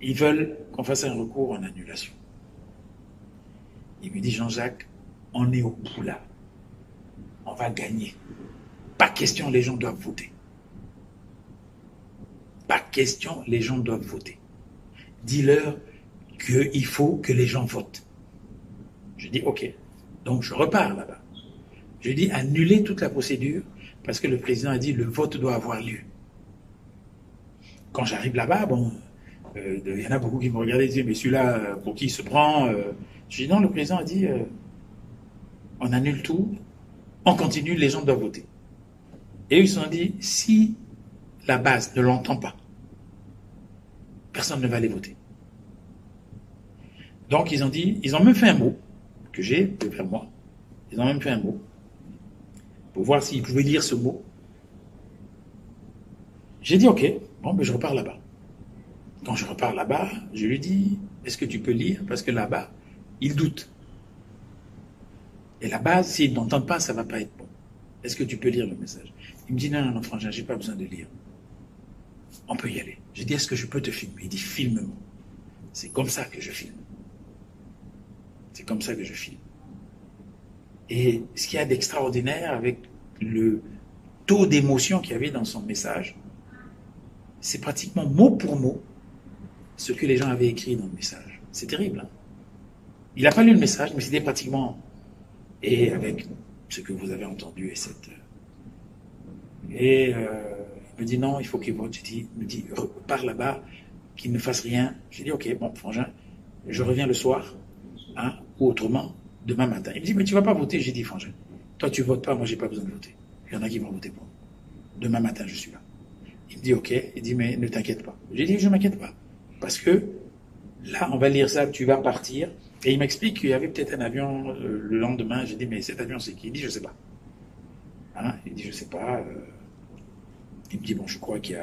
Ils veulent qu'on fasse un recours en annulation. Il me dit, Jean-Jacques, on est au bout là. On va gagner. Pas question, les gens doivent voter. Pas question, les gens doivent voter. Dis-leur qu'il faut que les gens votent. Je dis, ok. Donc, je repars là-bas. Je dis, annuler toute la procédure parce que le président a dit, le vote doit avoir lieu. Quand j'arrive là-bas, bon, il y en a beaucoup qui me regardaient et disaient, mais celui-là, pour qui il se prend Je dis, non, le président a dit, on annule tout, on continue, les gens doivent voter. Et eux, ils se sont dit, si la base ne l'entend pas, personne ne va aller voter. Donc, ils ont même fait un mot, que j'ai vers moi, ils ont même fait un mot, pour voir s'ils pouvaient lire ce mot. J'ai dit, ok, bon, ben je repars là-bas. Quand je repars là-bas, je lui dis, est-ce que tu peux lire? Parce que là-bas, ils doutent. Et là-bas, s'ils n'entendent pas, ça ne va pas être bon. Est-ce que tu peux lire le message? Il me dit, non, frangin, j'ai pas besoin de lire. On peut y aller. J'ai dit, est-ce que je peux te filmer? Il dit, filme-moi. C'est comme ça que je filme. C'est comme ça que je filme. Et ce qu'il y a d'extraordinaire avec le taux d'émotion qu'il y avait dans son message, c'est pratiquement mot pour mot ce que les gens avaient écrit dans le message. C'est terrible. Hein? Il n'a pas lu le message, mais c'était pratiquement... Et avec ce que vous avez entendu il me dit non, il faut qu'il vote. Il me dit, pars là-bas, qu'il ne fasse rien. J'ai dit, ok, bon, frangin, je reviens le soir, hein, ou autrement, demain matin. Il me dit, mais tu ne vas pas voter. J'ai dit, frangin, toi tu ne votes pas, moi j'ai pas besoin de voter. Il y en a qui vont voter pour moi. Demain matin, je suis là. Il me dit, ok, il dit, mais ne t'inquiète pas. J'ai dit, je ne m'inquiète pas. Parce que là, on va lire ça, tu vas partir. Et il m'explique qu'il y avait peut-être un avion le lendemain. J'ai dit, mais cet avion, c'est qui? Il dit, je ne sais pas. Hein? Il dit, je ne sais pas. Il me dit, bon, je crois qu'il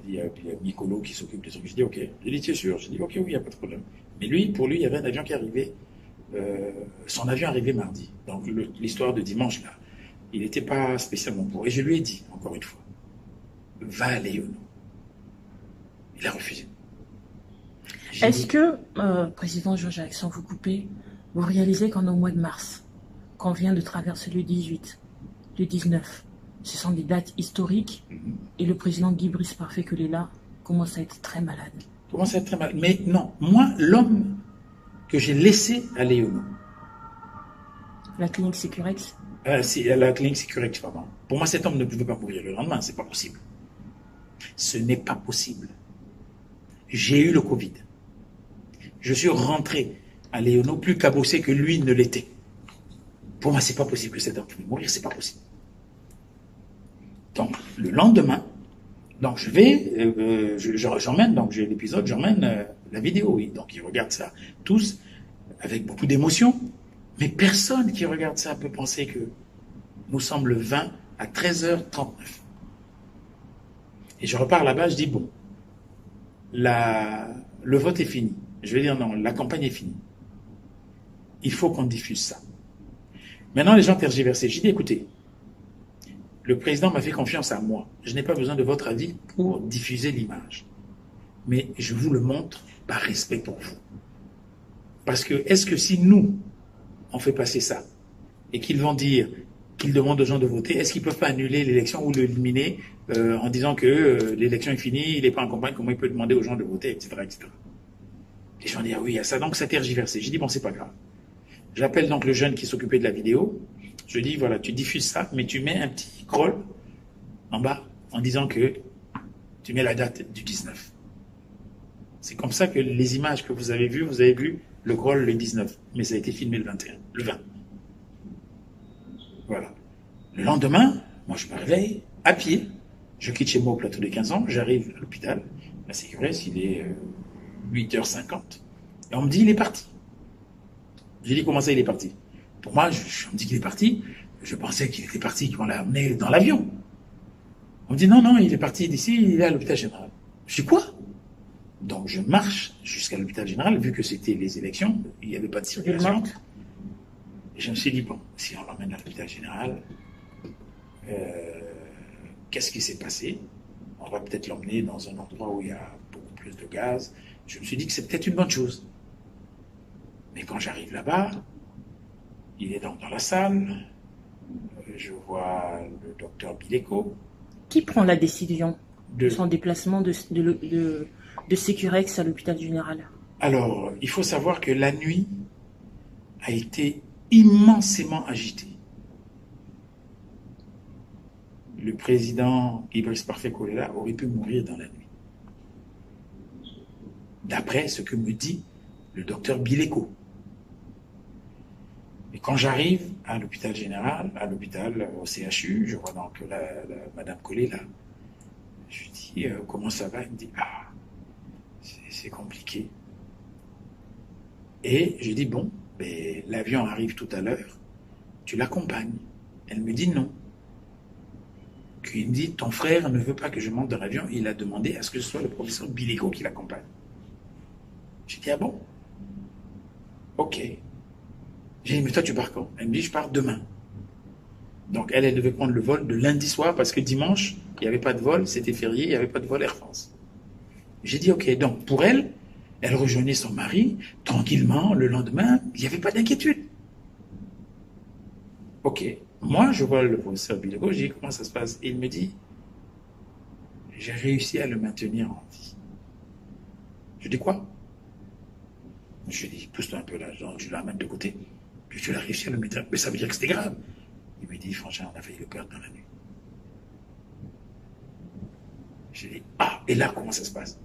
y a Nicolo qui s'occupe des trucs. Je dis, ok. J'ai dit, tu es sûr? J'ai dit, ok, oui, il n'y a pas de problème. Mais lui, pour lui, il y avait un avion qui arrivait. Son avion arrivait mardi. Donc, l'histoire de dimanche, là, il n'était pas spécialement pour. Et je lui ai dit, encore une fois, va à Léono. Il a refusé. Est-ce que, Président Jean-Jacques, sans vous couper, vous réalisez qu'en au mois de mars, qu'on vient de traverser le 18, le 19, ce sont des dates historiques, et le président Guy Brice Parfait Kolela commence à être très malade. Commence à être très malade. Mais non, moi, l'homme que j'ai laissé à Léono. La clinique Sécurex. La clinique Sécurex, pardon. Pour moi, cet homme ne pouvait pas mourir le lendemain, c'est pas possible. Ce n'est pas possible. J'ai eu le Covid. Je suis rentré à Léono plus cabossé que lui ne l'était. Pour moi, c'est pas possible que cet homme puisse mourir, c'est pas possible. Donc, le lendemain, donc je vais, j'emmène, donc j'ai l'épisode, j'emmène la vidéo, oui. Donc ils regardent ça tous avec beaucoup d'émotion, mais personne qui regarde ça peut penser que nous sommes le 20 à 13h39. Et je repars là-bas, je dis bon, le vote est fini. Je vais dire non, la campagne est finie. Il faut qu'on diffuse ça. Maintenant, les gens tergiversaient. J'ai dit écoutez, le président m'a fait confiance à moi. Je n'ai pas besoin de votre avis pour diffuser l'image. Mais je vous le montre par respect pour vous. Parce que, est-ce que si nous, on fait passer ça, et qu'ils vont dire qu'ils demandent aux gens de voter, est-ce qu'ils ne peuvent pas annuler l'élection ou l'éliminer en disant que l'élection est finie, il n'est pas en campagne, comment il peut demander aux gens de voter, etc. etc. Les gens disent, ah oui, il y a ça, donc ça tergiversé. J'ai dit, bon, c'est pas grave. J'appelle donc le jeune qui s'occupait de la vidéo. Je dis, voilà, tu diffuses ça, mais tu mets un petit scroll en bas en disant que tu mets la date du 19. C'est comme ça que les images que vous avez vu le scroll le 19, mais ça a été filmé le 21, le 20. Voilà. Le lendemain, moi je me réveille à pied, je quitte chez moi au plateau des 15 ans, j'arrive à l'hôpital, la Sécurex, il est 8h50, et on me dit il est parti. J'ai dit comment ça il est parti? Pour moi, on me dit qu'il est parti, je pensais qu'il était parti, qu'on l'a amené dans l'avion. On me dit non, non, il est parti d'ici, il est à l'hôpital général. Je dis quoi? Donc je marche jusqu'à l'hôpital général, vu que c'était les élections, il n'y avait pas de circulation. Et je me suis dit, bon, si on l'emmène à l'hôpital général, qu'est-ce qui s'est passé? On va peut-être l'emmener dans un endroit où il y a beaucoup plus de gaz. Je me suis dit que c'est peut-être une bonne chose. Mais quand j'arrive là-bas, il est donc dans la salle, je vois le docteur Bileko. Qui prend la décision de son déplacement de Sécurex à l'hôpital général? Alors, il faut savoir que la nuit a été immensément agitée. Le président Guy Brice Parfait Kolela aurait pu mourir dans la nuit. D'après ce que me dit le docteur Bileko. Et quand j'arrive à l'hôpital général, au CHU, je vois donc Madame Kolela. Je lui dis, comment ça va? Elle me dit, ah, c'est compliqué. Et je dis, bon, mais l'avion arrive tout à l'heure, tu l'accompagnes. Elle me dit non. Puis il me dit, ton frère ne veut pas que je monte dans l'avion, il a demandé à ce que ce soit le professeur Bileko qui l'accompagne. J'ai dit, ah bon? Ok. J'ai dit, mais toi tu pars quand? Elle me dit, je pars demain. Donc elle devait prendre le vol de lundi soir parce que dimanche, il n'y avait pas de vol, c'était férié, il n'y avait pas de vol Air France. J'ai dit, ok, donc pour elle, elle rejoignait son mari, tranquillement, le lendemain, il n'y avait pas d'inquiétude. Ok, moi je vois le professeur Bileko, je dis, comment ça se passe? Et il me dit, j'ai réussi à le maintenir en vie. Je dis, quoi? Je dis, pousse-toi un peu là, je l'amène de côté. Puis tu l'as réussi à le mettre, mais ça veut dire que c'était grave. Il me dit, franchement, on a failli le perdre dans la nuit. J'ai dit, ah, et là, comment ça se passe?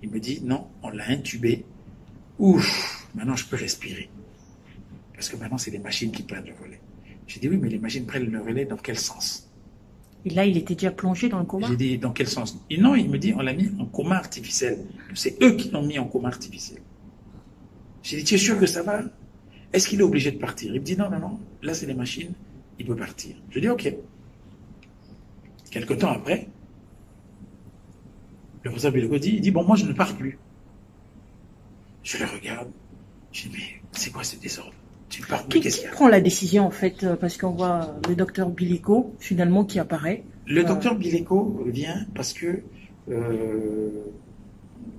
Il me dit, non, on l'a intubé. Ouf, maintenant je peux respirer. Parce que maintenant, c'est les machines qui prennent le relais. J'ai dit, oui, mais les machines prennent le relais dans quel sens? Et là, il était déjà plongé dans le coma? J'ai dit, dans quel sens? Et non, il me dit, on l'a mis en coma artificiel. C'est eux qui l'ont mis en coma artificiel. J'ai dit, tu es sûr que ça va? Est-ce qu'il est obligé de partir? Il me dit, non, non, non, là, c'est les machines, il peut partir. Je dis, ok. Quelque temps après, le professeur Bileko dit, il dit, bon, moi, je ne pars plus. Je le regarde. Je dis, mais c'est quoi ce désordre? Tu pars plus, qu'est-ce qu'il y a? Qui prend la décision, en fait? Parce qu'on voit le docteur Bileko, finalement, qui apparaît. Le docteur Bileko vient parce que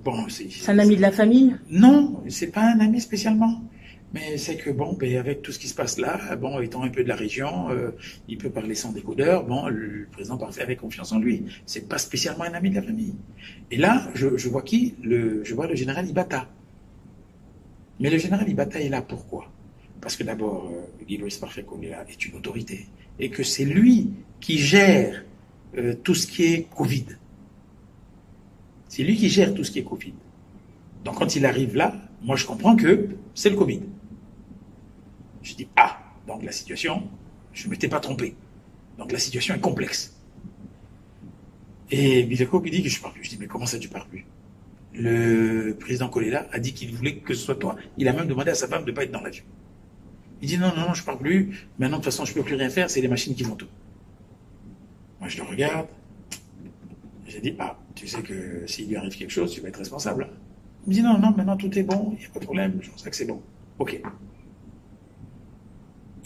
bon, c'est un ami de la famille? Non, c'est pas un ami spécialement. Mais c'est que, bon, ben, avec tout ce qui se passe là, bon, étant un peu de la région, il peut parler sans décodeur, bon, le président Parfait avait confiance en lui. C'est pas spécialement un ami de la famille. Et là, je vois qui? Je vois le général Ibata. Mais le général Ibata est là pourquoi? Parce que d'abord, Guy Brice Parfait Kolela est une autorité. Et que c'est lui qui gère tout ce qui est Covid. C'est lui qui gère tout ce qui est Covid. Donc quand il arrive là, moi je comprends que c'est le Covid. Je dis, ah, donc la situation, je ne m'étais pas trompé. Donc la situation est complexe. Et Bileko me dit que je ne pars plus. Je dis, mais comment ça tu ne pars plus? Le président Kolela a dit qu'il voulait que ce soit toi. Il a même demandé à sa femme de ne pas être dans l'avion. Il dit, non, non, non, je ne pars plus. Maintenant, de toute façon, je ne peux plus rien faire, c'est les machines qui font tout. Moi, je le regarde. J'ai dit, ah, tu sais que s'il lui arrive quelque chose, tu vas être responsable. Il me dit, non, non, maintenant tout est bon, il n'y a pas de problème, je pense que c'est bon. Ok.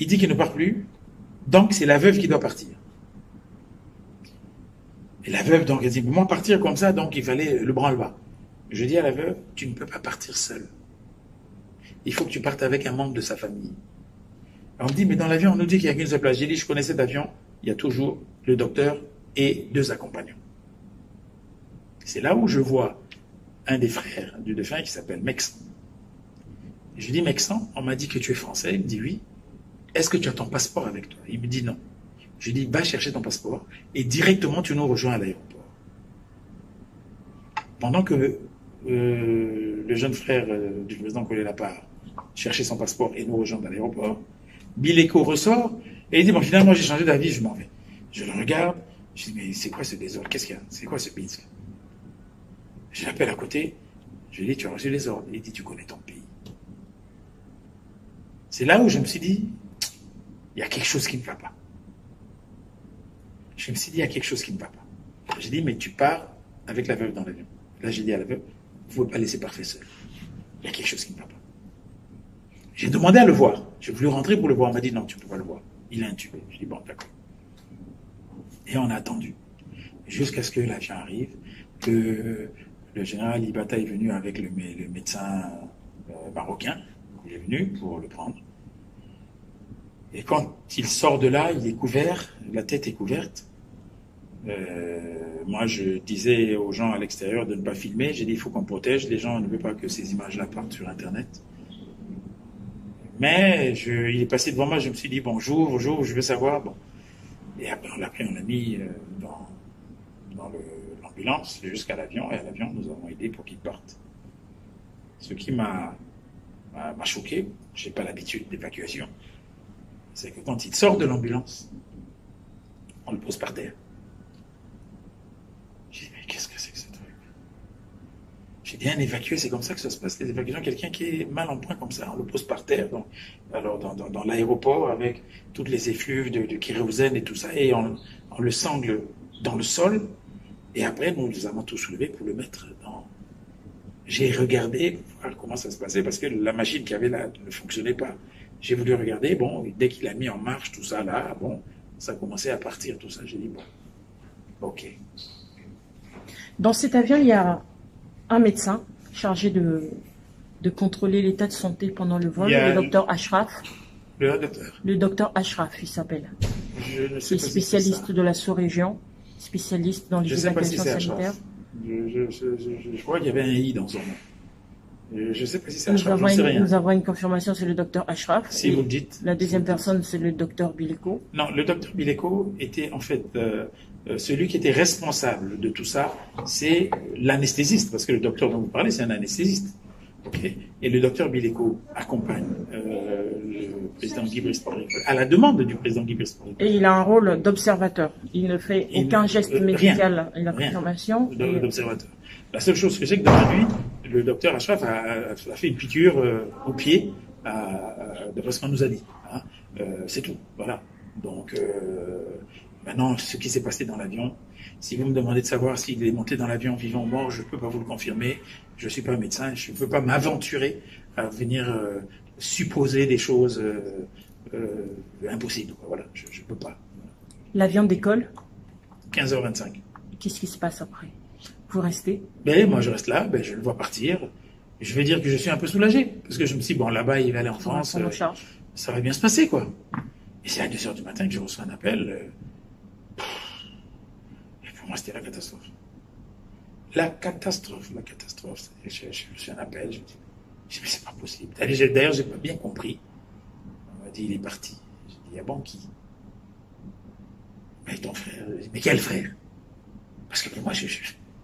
Il dit qu'il ne part plus, donc c'est la veuve qui doit partir. Et la veuve, donc, elle dit, moi partir comme ça, donc il fallait le branle-bas. Je dis à la veuve, tu ne peux pas partir seule. Il faut que tu partes avec un membre de sa famille. Alors, on me dit, mais dans l'avion, on nous dit qu'il n'y a qu'une seule place. J'ai dit, je connais cet avion, il y a toujours le docteur et 2 accompagnants. C'est là où je vois un des frères du défunt qui s'appelle Mexan. Je lui dis, Mexan, on m'a dit que tu es français. Il me dit oui. Est-ce que tu as ton passeport avec toi? Il me dit non. Je lui dis, va chercher ton passeport et directement tu nous rejoins à l'aéroport. Pendant que le jeune frère du président Kolela part chercher son passeport et nous rejoindre à l'aéroport, Bileko ressort et il dit, bon finalement j'ai changé d'avis, je m'en vais. Je le regarde, je dis, mais c'est quoi ce désordre? Qu'est-ce qu'il y a? C'est quoi ce bisque? Je l'appelle à côté, je lui dis, tu as reçu les ordres. Il dit, tu connais ton pays. C'est là où je me suis dit, il y a quelque chose qui ne va pas. Je me suis dit, il y a quelque chose qui ne va pas. J'ai dit, mais tu pars avec la veuve dans l'avion. Là, j'ai dit à la veuve, vous ne pouvez pas laisser Parfait seul. Il y a quelque chose qui ne va pas. J'ai demandé à le voir. J'ai voulu rentrer pour le voir. On m'a dit, non, tu ne peux pas le voir. Il est intubé. Je dis, bon, d'accord. Et on a attendu. Jusqu'à ce que l'avion arrive, que le général Ibata est venu avec le médecin marocain. Il est venu pour le prendre. Et quand il sort de là, il est couvert, la tête est couverte. Moi, je disais aux gens à l'extérieur de ne pas filmer. J'ai dit, il faut qu'on protège. Les gens ne veulent pas que ces images-là partent sur Internet. Mais il est passé devant moi, je me suis dit, bonjour, bonjour, je veux savoir. Bon. Et après, on l'a mis dans l'ambulance jusqu'à l'avion. Et à l'avion, nous avons aidé pour qu'il parte. Ce qui m'a choqué, je n'ai pas l'habitude d'évacuation, c'est que quand il sort de l'ambulance, on le pose par terre. J'ai dit, mais qu'est-ce que c'est que ce truc? J'ai dit, un évacué, c'est comme ça que ça se passe, les évacuations. Quelqu'un qui est mal en point comme ça, on le pose par terre, dans l'aéroport, avec toutes les effluves de kérosène et tout ça, et on le sangle dans le sol, et après, nous les avons tous soulevés pour le mettre dans... J'ai regardé pour voir comment ça se passait, parce que la machine qu'il y avait là ne fonctionnait pas. J'ai voulu regarder, bon, dès qu'il a mis en marche tout ça là, bon, ça a commencé à partir, tout ça. J'ai dit, bon, ok. Dans cet avion, il y a un médecin chargé de contrôler l'état de santé pendant le vol, le docteur Ashraf. Le docteur Ashraf, il s'appelle. Je ne sais pas. Spécialiste de la sous-région, spécialiste dans les évacuations sanitaires. Je crois qu'il y avait un I dans son nom. Je ne sais pas si c'est Ashraf, j'en sais rien. Nous avons une confirmation, c'est le docteur Ashraf. Si vous le dites. La deuxième personne, c'est le docteur Bileko. Non, le docteur Bileko était en fait celui qui était responsable de tout ça, c'est l'anesthésiste, parce que le docteur dont vous parlez, c'est un anesthésiste. Okay. Et le docteur Bileko accompagne le président Guy Brice Parfait à la demande du président Guy Brice Parfait. Et il a un rôle d'observateur. Il ne fait aucun geste médical et la confirmation. D'observateur. La seule chose que j'ai que devant lui, le docteur Ashraf a fait une piqûre au pied, d'après ce qu'on nous a dit. Hein. C'est tout. Voilà. Donc, maintenant, ce qui s'est passé dans l'avion, si vous me demandez de savoir s'il est monté dans l'avion vivant ou mort, je ne peux pas vous le confirmer. Je ne suis pas un médecin, je ne peux pas m'aventurer à venir supposer des choses impossibles. Voilà, je ne peux pas. L'avion décolle 15h25. Qu'est-ce qui se passe après? Vous restez? Ben, moi, je reste là, ben, je le vois partir. Je vais dire que je suis un peu soulagé, parce que je me suis dit, bon, là-bas, il va aller en Pour la France, prendre en charge. ça va bien se passer, quoi. Et c'est à 2 heures du matin que je reçois un appel. Et pour moi, c'était la catastrophe. La catastrophe, la catastrophe. Je reçu un appel, je me dis, mais c'est pas possible. D'ailleurs, j'ai pas bien compris. On m'a dit, il est parti. J'ai dit, ah bon, qui? Mais ton frère. Mais quel frère? Parce que pour moi,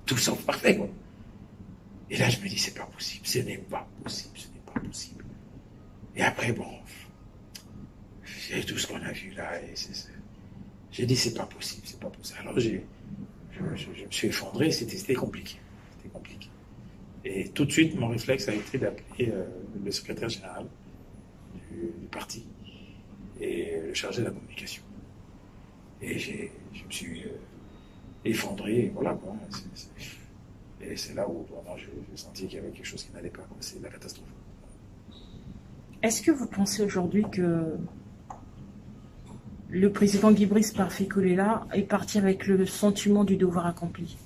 tout me semble parfait, quoi. Et là, je me dis, c'est pas possible, ce n'est pas possible, ce n'est pas possible. Et après, bon, c'est tout ce qu'on a vu là. J'ai dit, c'est pas possible, c'est pas possible. Alors, je me suis effondré, c'était compliqué. C'était compliqué. Et tout de suite, mon réflexe a été d'appeler le secrétaire général du parti et le chargé de la communication. Et je me suis effondré, et voilà, quoi. Et c'est là où vraiment j'ai senti qu'il y avait quelque chose qui n'allait pas. C'est la catastrophe. Est-ce que vous pensez aujourd'hui que le président Guy Brice Parfait-Kolela est parti avec le sentiment du devoir accompli?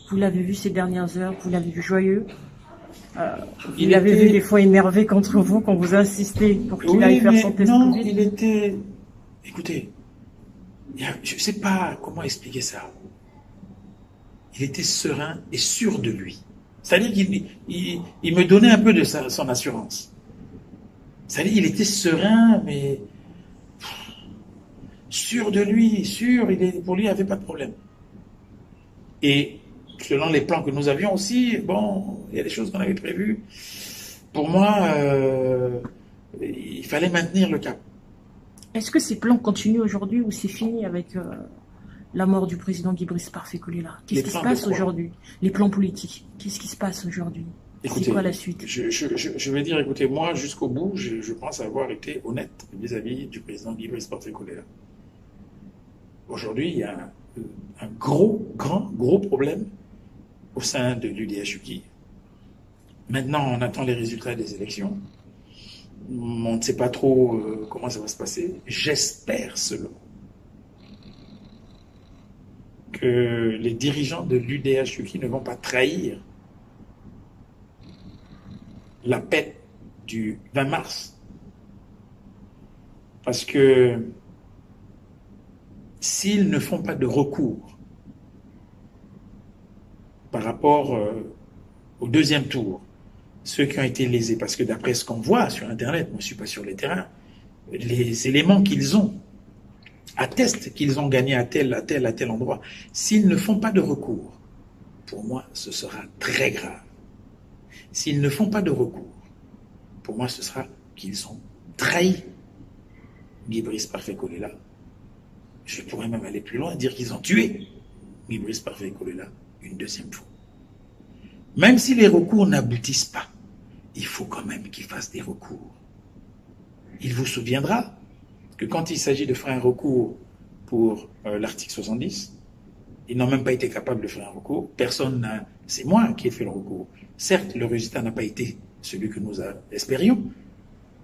Vous l'avez vu ces dernières heures, vous l'avez vu joyeux, vous l'avez vu des fois énervé contre vous quand vous insistez pour qu'il aille faire son test non, Covid. il était... Écoutez, je ne sais pas comment expliquer ça. Il était serein et sûr de lui. C'est-à-dire qu'il me donnait un peu de son assurance. C'est-à-dire qu'il était serein, mais sûr de lui, sûr, pour lui, il n'y avait pas de problème. Et selon les plans que nous avions aussi, bon, il y a des choses qu'on avait prévues. Pour moi, il fallait maintenir le cap. Est-ce que ces plans continuent aujourd'hui ou c'est fini avec la mort du président Guy Brice Parfait-Kolela? Qu'est-ce qui se passe aujourd'hui? Les plans politiques, qu'est-ce qui se passe aujourd'hui? C'est quoi la suite? Je vais dire, écoutez, moi, jusqu'au bout, je pense avoir été honnête vis-à-vis du président Guy Brice Parfait-Kolela. Aujourd'hui, il y a un gros problème au sein de l'UDH-UQI. Maintenant, on attend les résultats des élections. On ne sait pas trop comment ça va se passer. J'espère seulement que les dirigeants de l'UDH-UQI ne vont pas trahir l'appel du 20 mars. Parce que s'ils ne font pas de recours par rapport au deuxième tour, ceux qui ont été lésés, parce que d'après ce qu'on voit sur Internet, moi je ne suis pas sur les terrains, les éléments qu'ils ont attestent qu'ils ont gagné à tel endroit. S'ils ne font pas de recours, pour moi, ce sera très grave. S'ils ne font pas de recours, pour moi, ce sera qu'ils ont trahi Guy Brice Parfait-Kolela. Je pourrais même aller plus loin et dire qu'ils ont tué Guy Brice Parfait-Kolela une deuxième fois. Même si les recours n'aboutissent pas, il faut quand même qu'ils fassent des recours. Il vous souviendra que quand il s'agit de faire un recours pour l'article 70, ils n'ont même pas été capables de faire un recours. Personne n'a... C'est moi qui ai fait le recours. Certes, le résultat n'a pas été celui que nous espérions,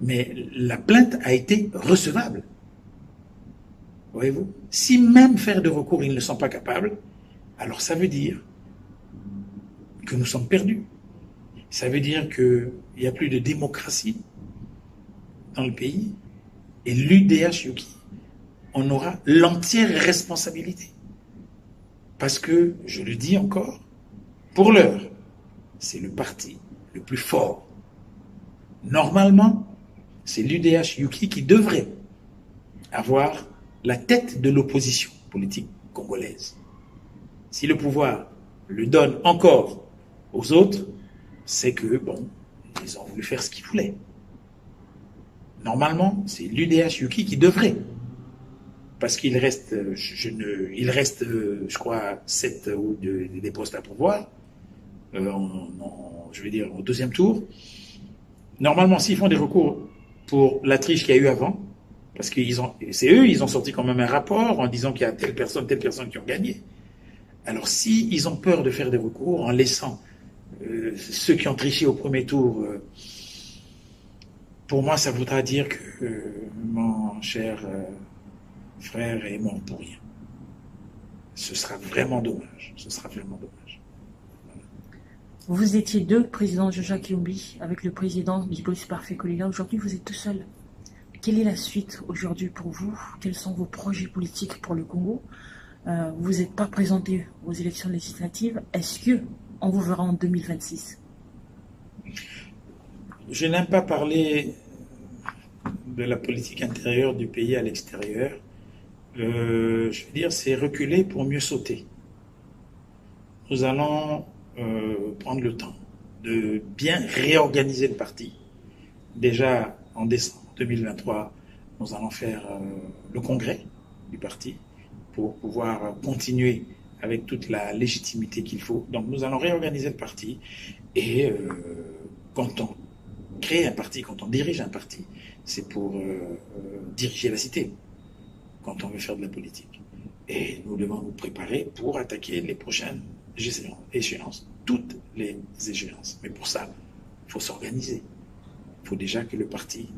mais la plainte a été recevable. Voyez-vous? Si même faire de recours, ils ne sont pas capables, alors ça veut dire que nous sommes perdus. Ça veut dire qu'il n'y a plus de démocratie dans le pays. Et l'UDH-UQI, on aura l'entière responsabilité. Parce que, je le dis encore, pour l'heure, c'est le parti le plus fort. Normalement, c'est l'UDH-UQI qui devrait avoir la tête de l'opposition politique congolaise. Si le pouvoir le donne encore aux autres, c'est que, bon, ils ont voulu faire ce qu'ils voulaient. Normalement, c'est l'UDH-UQI qui devrait. Parce qu'il reste, je crois, 7 ou des postes à pourvoir, je vais dire, au deuxième tour. Normalement, s'ils font des recours pour la triche qu'il y a eu avant, parce que ils ont sorti quand même un rapport en disant qu'il y a telle personne qui ont gagné. Alors, ils ont peur de faire des recours en laissant ceux qui ont triché au premier tour, pour moi, ça voudra dire que mon cher frère est mort pour rien. Ce sera vraiment dommage. Ce sera vraiment dommage. Vous étiez deux, président Jean-Jacques Yombi, avec le président Bigos Parfait Kolila. Aujourd'hui, vous êtes tout seul. Quelle est la suite aujourd'hui pour vous? Quels sont vos projets politiques pour le Congo? Vous n'êtes pas présenté aux élections législatives. Est-ce que on vous verra en 2026? Je n'aime pas parler de la politique intérieure du pays à l'extérieur. Je veux dire, c'est reculer pour mieux sauter. Nous allons prendre le temps de bien réorganiser le parti. Déjà en décembre 2023, nous allons faire le congrès du parti pour pouvoir continuer avec toute la légitimité qu'il faut. Donc nous allons réorganiser le parti et quand on crée un parti, quand on dirige un parti, c'est pour diriger la cité, quand on veut faire de la politique. Et nous devons nous préparer pour attaquer les prochaines échéances, toutes les échéances. Mais pour ça, il faut s'organiser. Il faut déjà que le parti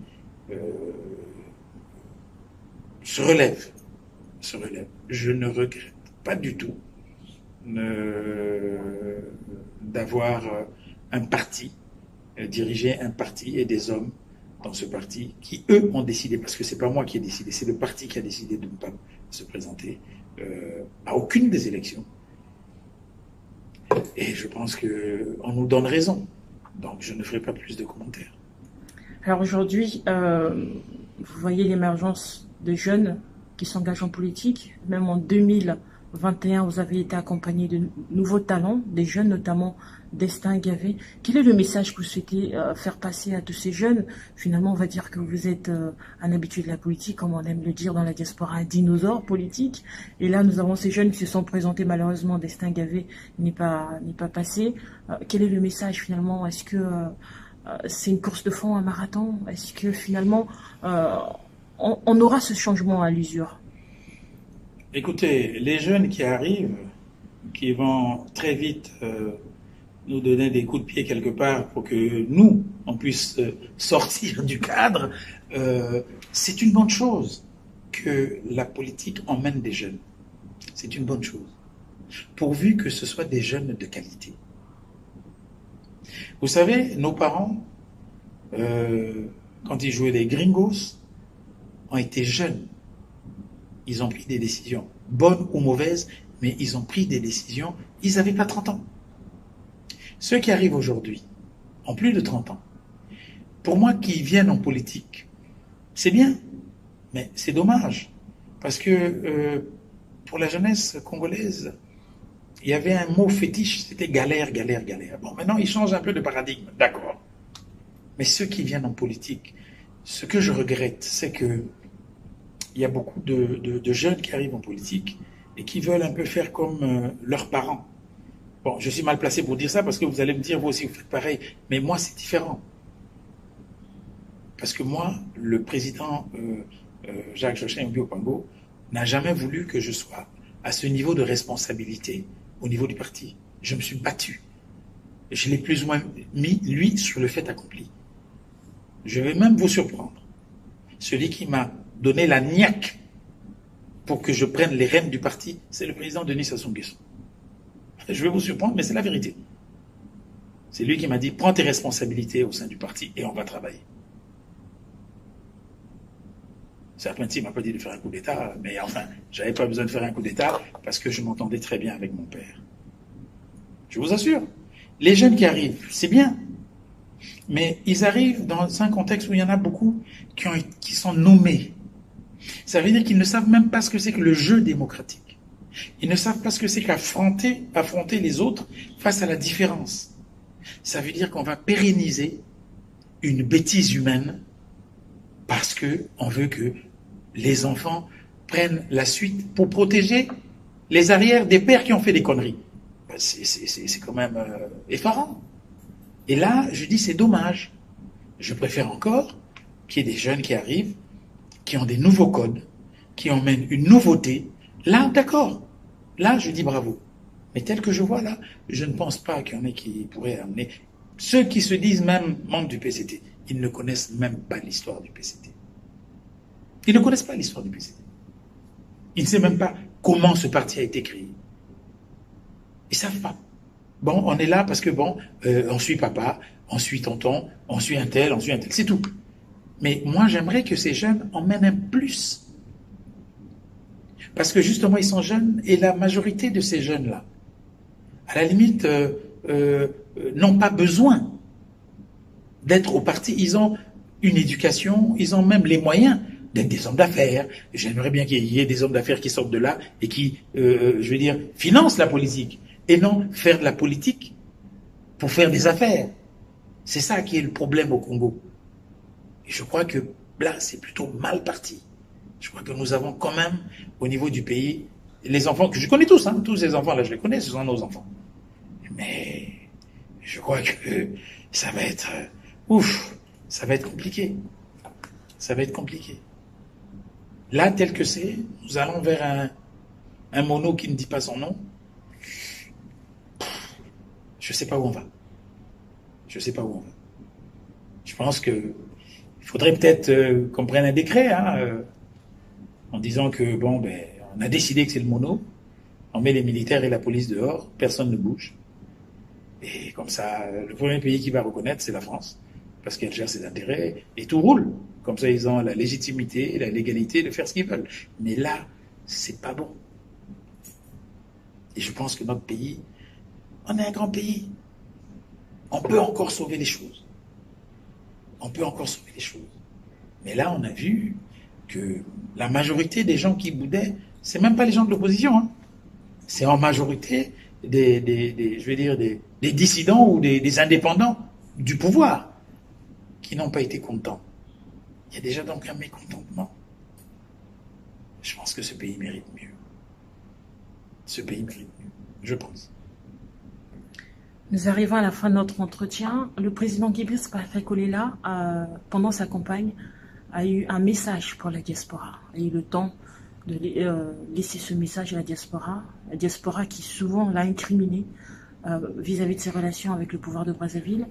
se relève. Je ne regrette pas du tout d'avoir un parti, diriger un parti et des hommes dans ce parti qui, eux, ont décidé, parce que c'est pas moi qui ai décidé, c'est le parti qui a décidé de ne pas se présenter à aucune des élections. Et je pense qu'on nous donne raison. Donc je ne ferai pas plus de commentaires. Alors aujourd'hui, vous voyez l'émergence de jeunes qui s'engagent en politique. Même en 2021, vous avez été accompagné de nouveaux talents, des jeunes, notamment Destin Gavé. Quel est le message que vous souhaitez faire passer à tous ces jeunes? Finalement, on va dire que vous êtes un habitué de la politique, comme on aime le dire dans la diaspora, un dinosaure politique. Et là, nous avons ces jeunes qui se sont présentés. Malheureusement, Destin Gavé n'est pas passé. Quel est le message finalement? Est-ce que c'est une course de fond, un marathon? Est-ce que finalement, on aura ce changement à l'usure? Écoutez, les jeunes qui arrivent, qui vont très vite nous donner des coups de pied quelque part pour que nous, on puisse sortir du cadre, c'est une bonne chose que la politique emmène des jeunes. C'est une bonne chose. Pourvu que ce soit des jeunes de qualité. Vous savez, nos parents, quand ils jouaient les gringos, ont été jeunes. Ils ont pris des décisions, bonnes ou mauvaises, mais ils ont pris des décisions, ils n'avaient pas 30 ans. Ceux qui arrivent aujourd'hui ont plus de 30 ans. Pour moi, qui viennent en politique, c'est bien, mais c'est dommage. Parce que pour la jeunesse congolaise, il y avait un mot fétiche, c'était galère. Bon, maintenant, ils changent un peu de paradigme, d'accord. Mais ceux qui viennent en politique, ce que je regrette, c'est que il y a beaucoup de jeunes qui arrivent en politique et qui veulent un peu faire comme leurs parents. Bon, je suis mal placé pour dire ça parce que vous allez me dire, vous aussi, vous faites pareil. Mais moi, c'est différent. Parce que moi, le président Jacques-Joachim Yombi Opango n'a jamais voulu que je sois à ce niveau de responsabilité au niveau du parti. Je me suis battu. Je l'ai plus ou moins mis, lui, sur le fait accompli. Je vais même vous surprendre. Celui qui m'a donné la niaque pour que je prenne les rênes du parti, c'est le président Denis Sassou Nguesso. Je vais vous surprendre, mais c'est la vérité. C'est lui qui m'a dit, prends tes responsabilités au sein du parti et on va travailler. Serpenti ne m'a pas dit de faire un coup d'État, mais enfin, j'avais pas besoin de faire un coup d'État parce que je m'entendais très bien avec mon père. Je vous assure, les jeunes qui arrivent, c'est bien, mais ils arrivent dans un contexte où il y en a beaucoup qui sont nommés. Ça veut dire qu'ils ne savent même pas ce que c'est que le jeu démocratique. Ils ne savent pas ce que c'est qu'affronter les autres face à la différence. Ça veut dire qu'on va pérenniser une bêtise humaine parce qu'on veut que les enfants prennent la suite pour protéger les arrières des pères qui ont fait des conneries. C'est quand même effarant. Et là, je dis c'est dommage. Je préfère encore qu'il y ait des jeunes qui arrivent, qui ont des nouveaux codes, qui emmènent une nouveauté. Là, d'accord. Là, je dis bravo. Mais tel que je vois là, je ne pense pas qu'il y en ait qui pourraient amener. Ceux qui se disent même membres du PCT, ils ne connaissent même pas l'histoire du PCT. Ils ne connaissent pas l'histoire du PCT. Ils ne savent même pas comment ce parti a été créé. Ils ne savent pas. Bon, on est là parce que bon, on suit papa, on suit tonton, on suit un tel, c'est tout. Mais moi, j'aimerais que ces jeunes emmènent un plus. Parce que justement, ils sont jeunes et la majorité de ces jeunes-là, à la limite, n'ont pas besoin d'être au parti. Ils ont une éducation, ils ont même les moyens d'être des hommes d'affaires. J'aimerais bien qu'il y ait des hommes d'affaires qui sortent de là et qui, je veux dire, financent la politique. Et non faire de la politique pour faire des affaires. C'est ça qui est le problème au Congo. Et je crois que là, c'est plutôt mal parti. Je crois que nous avons quand même, au niveau du pays, les enfants, que je connais tous, hein, tous ces enfants-là, je les connais, ce sont nos enfants. Mais je crois que ça va être, ça va être compliqué. Ça va être compliqué. Là, tel que c'est, nous allons vers un mono qui ne dit pas son nom. Je ne sais pas où on va. Je ne sais pas où on va. Je pense qu'il faudrait peut-être qu'on prenne un décret, hein, en disant que, bon, ben, on a décidé que c'est le mono, on met les militaires et la police dehors, personne ne bouge. Et comme ça, le premier pays qui va reconnaître, c'est la France, parce qu'elle gère ses intérêts, et tout roule. Comme ça, ils ont la légitimité et la légalité de faire ce qu'ils veulent. Mais là, c'est pas bon. Et je pense que notre pays, on est un grand pays. On peut encore sauver les choses. On peut encore sauver les choses. Mais là, on a vu que la majorité des gens qui boudaient, c'est même pas les gens de l'opposition. Hein. C'est en majorité des dissidents ou des indépendants du pouvoir qui n'ont pas été contents. Il y a déjà donc un mécontentement. Je pense que ce pays mérite mieux. Ce pays mérite mieux, je pense. Nous arrivons à la fin de notre entretien. Le président Guy-Brice Parfait-Kolela, pendant sa campagne, a eu un message pour la diaspora. Il a eu le temps de laisser ce message à la diaspora qui souvent l'a incriminé vis-à-vis de ses relations avec le pouvoir de Brazzaville.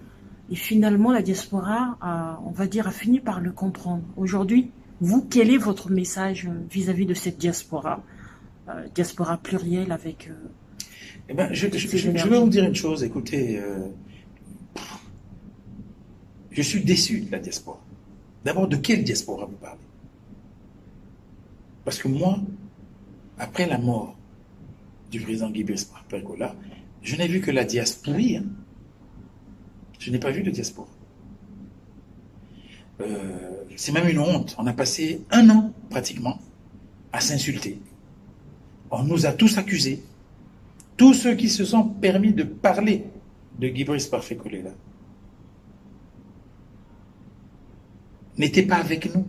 Et finalement, la diaspora, on va dire, a fini par le comprendre. Aujourd'hui, vous, quel est votre message vis-à-vis de cette diaspora plurielle avec... Eh ben, je vais vous dire une chose, écoutez, je suis déçu de la diaspora. D'abord, de quelle diaspora vous parlez? Parce que moi, après la mort du président Guy-Brice Parfait-Kolela, je n'ai vu que la diaspora. Je n'ai pas vu de diaspora. C'est même une honte. On a passé 1 an, pratiquement, à s'insulter. On nous a tous accusés. Tous ceux qui se sont permis de parler de Guy-Brice Parfait-Kolela n'étaient pas avec nous.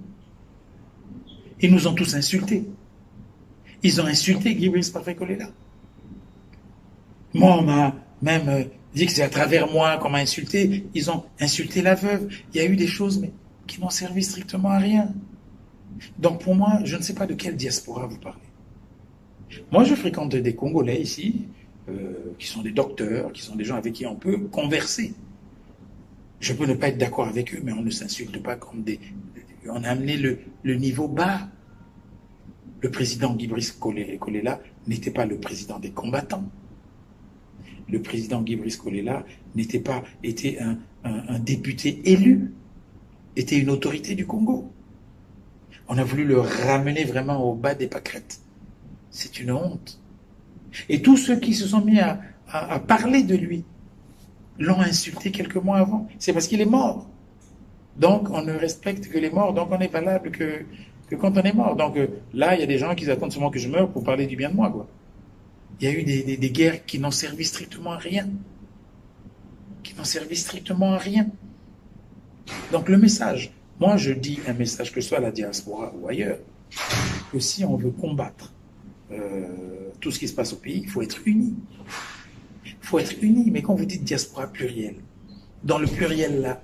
Ils nous ont tous insultés. Ils ont insulté Guy-Brice Parfait-Kolela. Moi, on m'a même dit que c'est à travers moi qu'on m'a insulté. Ils ont insulté la veuve. Il y a eu des choses mais qui n'ont servi strictement à rien. Donc pour moi, je ne sais pas de quelle diaspora vous parlez. Moi, je fréquente des Congolais ici, qui sont des docteurs, qui sont des gens avec qui on peut converser. Je peux ne pas être d'accord avec eux, mais on ne s'insulte pas comme des... On a amené le niveau bas. Le président Guy-Brice Kolela n'était pas le président des combattants. Le président Guy-Brice Kolela était un député élu, était une autorité du Congo. On a voulu le ramener vraiment au bas des pâquerettes. C'est une honte. Et tous ceux qui se sont mis à parler de lui l'ont insulté quelques mois avant. C'est parce qu'il est mort. Donc, on ne respecte que les morts. Donc, on n'est valable que quand on est mort. Donc, là, il y a des gens qui attendent seulement que je meure pour parler du bien de moi, quoi. Il y a eu des guerres qui n'ont servi strictement à rien. Qui n'ont servi strictement à rien. Donc, le message. Moi, je dis un message, que ce soit à la diaspora ou ailleurs, que si on veut combattre tout ce qui se passe au pays, il faut être unis. Il faut être unis. Mais quand vous dites diaspora plurielle, dans le pluriel là,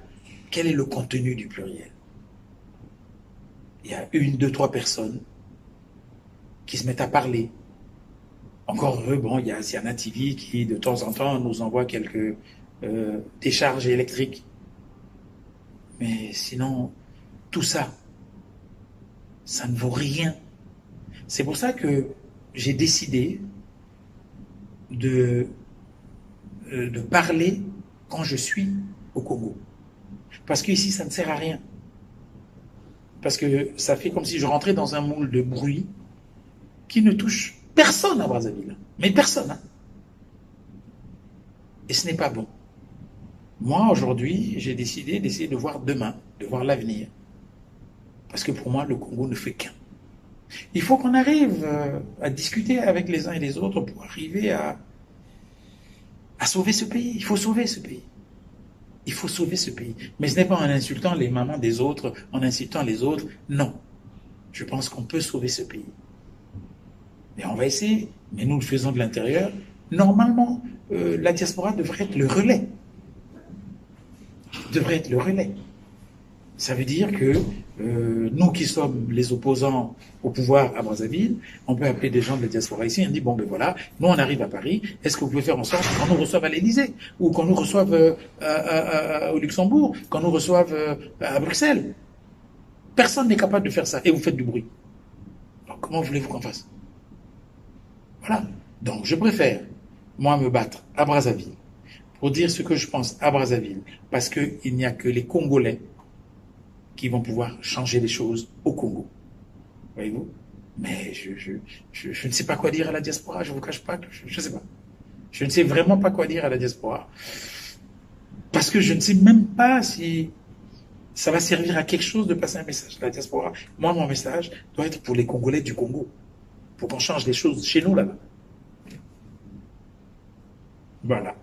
quel est le contenu du pluriel? Il y a 1, 2, 3 personnes qui se mettent à parler. Encore heureux, bon, il y a Ziana TV qui, de temps en temps, nous envoie quelques décharges électriques. Mais sinon, tout ça, ça ne vaut rien. C'est pour ça que j'ai décidé de de parler quand je suis au Congo. Parce qu'ici, ça ne sert à rien. Parce que ça fait comme si je rentrais dans un moule de bruit qui ne touche personne à Brazzaville. Mais personne. Hein. Et ce n'est pas bon. Moi, aujourd'hui, j'ai décidé d'essayer de voir demain, de voir l'avenir. Parce que pour moi, le Congo ne fait qu'un. Il faut qu'on arrive à discuter avec les uns et les autres pour arriver à sauver ce pays. Il faut sauver ce pays. Il faut sauver ce pays. Mais ce n'est pas en insultant les mamans des autres, en insultant les autres. Non. Je pense qu'on peut sauver ce pays. Et on va essayer. Mais nous le faisons de l'intérieur. Normalement, la diaspora devrait être le relais. Devrait être le relais. Ça veut dire que nous qui sommes les opposants au pouvoir à Brazzaville, on peut appeler des gens de la diaspora ici, on dit bon ben voilà, nous on arrive à Paris, est-ce que vous pouvez faire en sorte qu'on nous reçoive à l'Élysée, ou qu'on nous reçoive au Luxembourg, qu'on nous reçoive à Bruxelles? Personne n'est capable de faire ça, et vous faites du bruit. Alors comment voulez-vous qu'on fasse? Voilà. Donc je préfère, moi, me battre à Brazzaville, pour dire ce que je pense à Brazzaville, parce qu'il n'y a que les Congolais qui vont pouvoir changer les choses au Congo. Voyez-vous? Mais je ne sais pas quoi dire à la diaspora, je ne vous cache pas que je ne sais pas. Je ne sais vraiment pas quoi dire à la diaspora. Parce que je ne sais même pas si ça va servir à quelque chose de passer un message à la diaspora. Moi, mon message doit être pour les Congolais du Congo. Pour qu'on change les choses chez nous, là-bas. Voilà.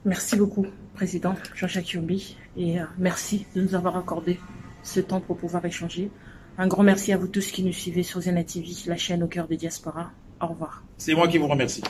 Merci beaucoup, Président Jean-Jacques Yombi, et merci de nous avoir accordé ce temps pour pouvoir échanger. Un grand merci à vous tous qui nous suivez sur Zenna TV, la chaîne au cœur des diasporas. Au revoir. C'est moi qui vous remercie.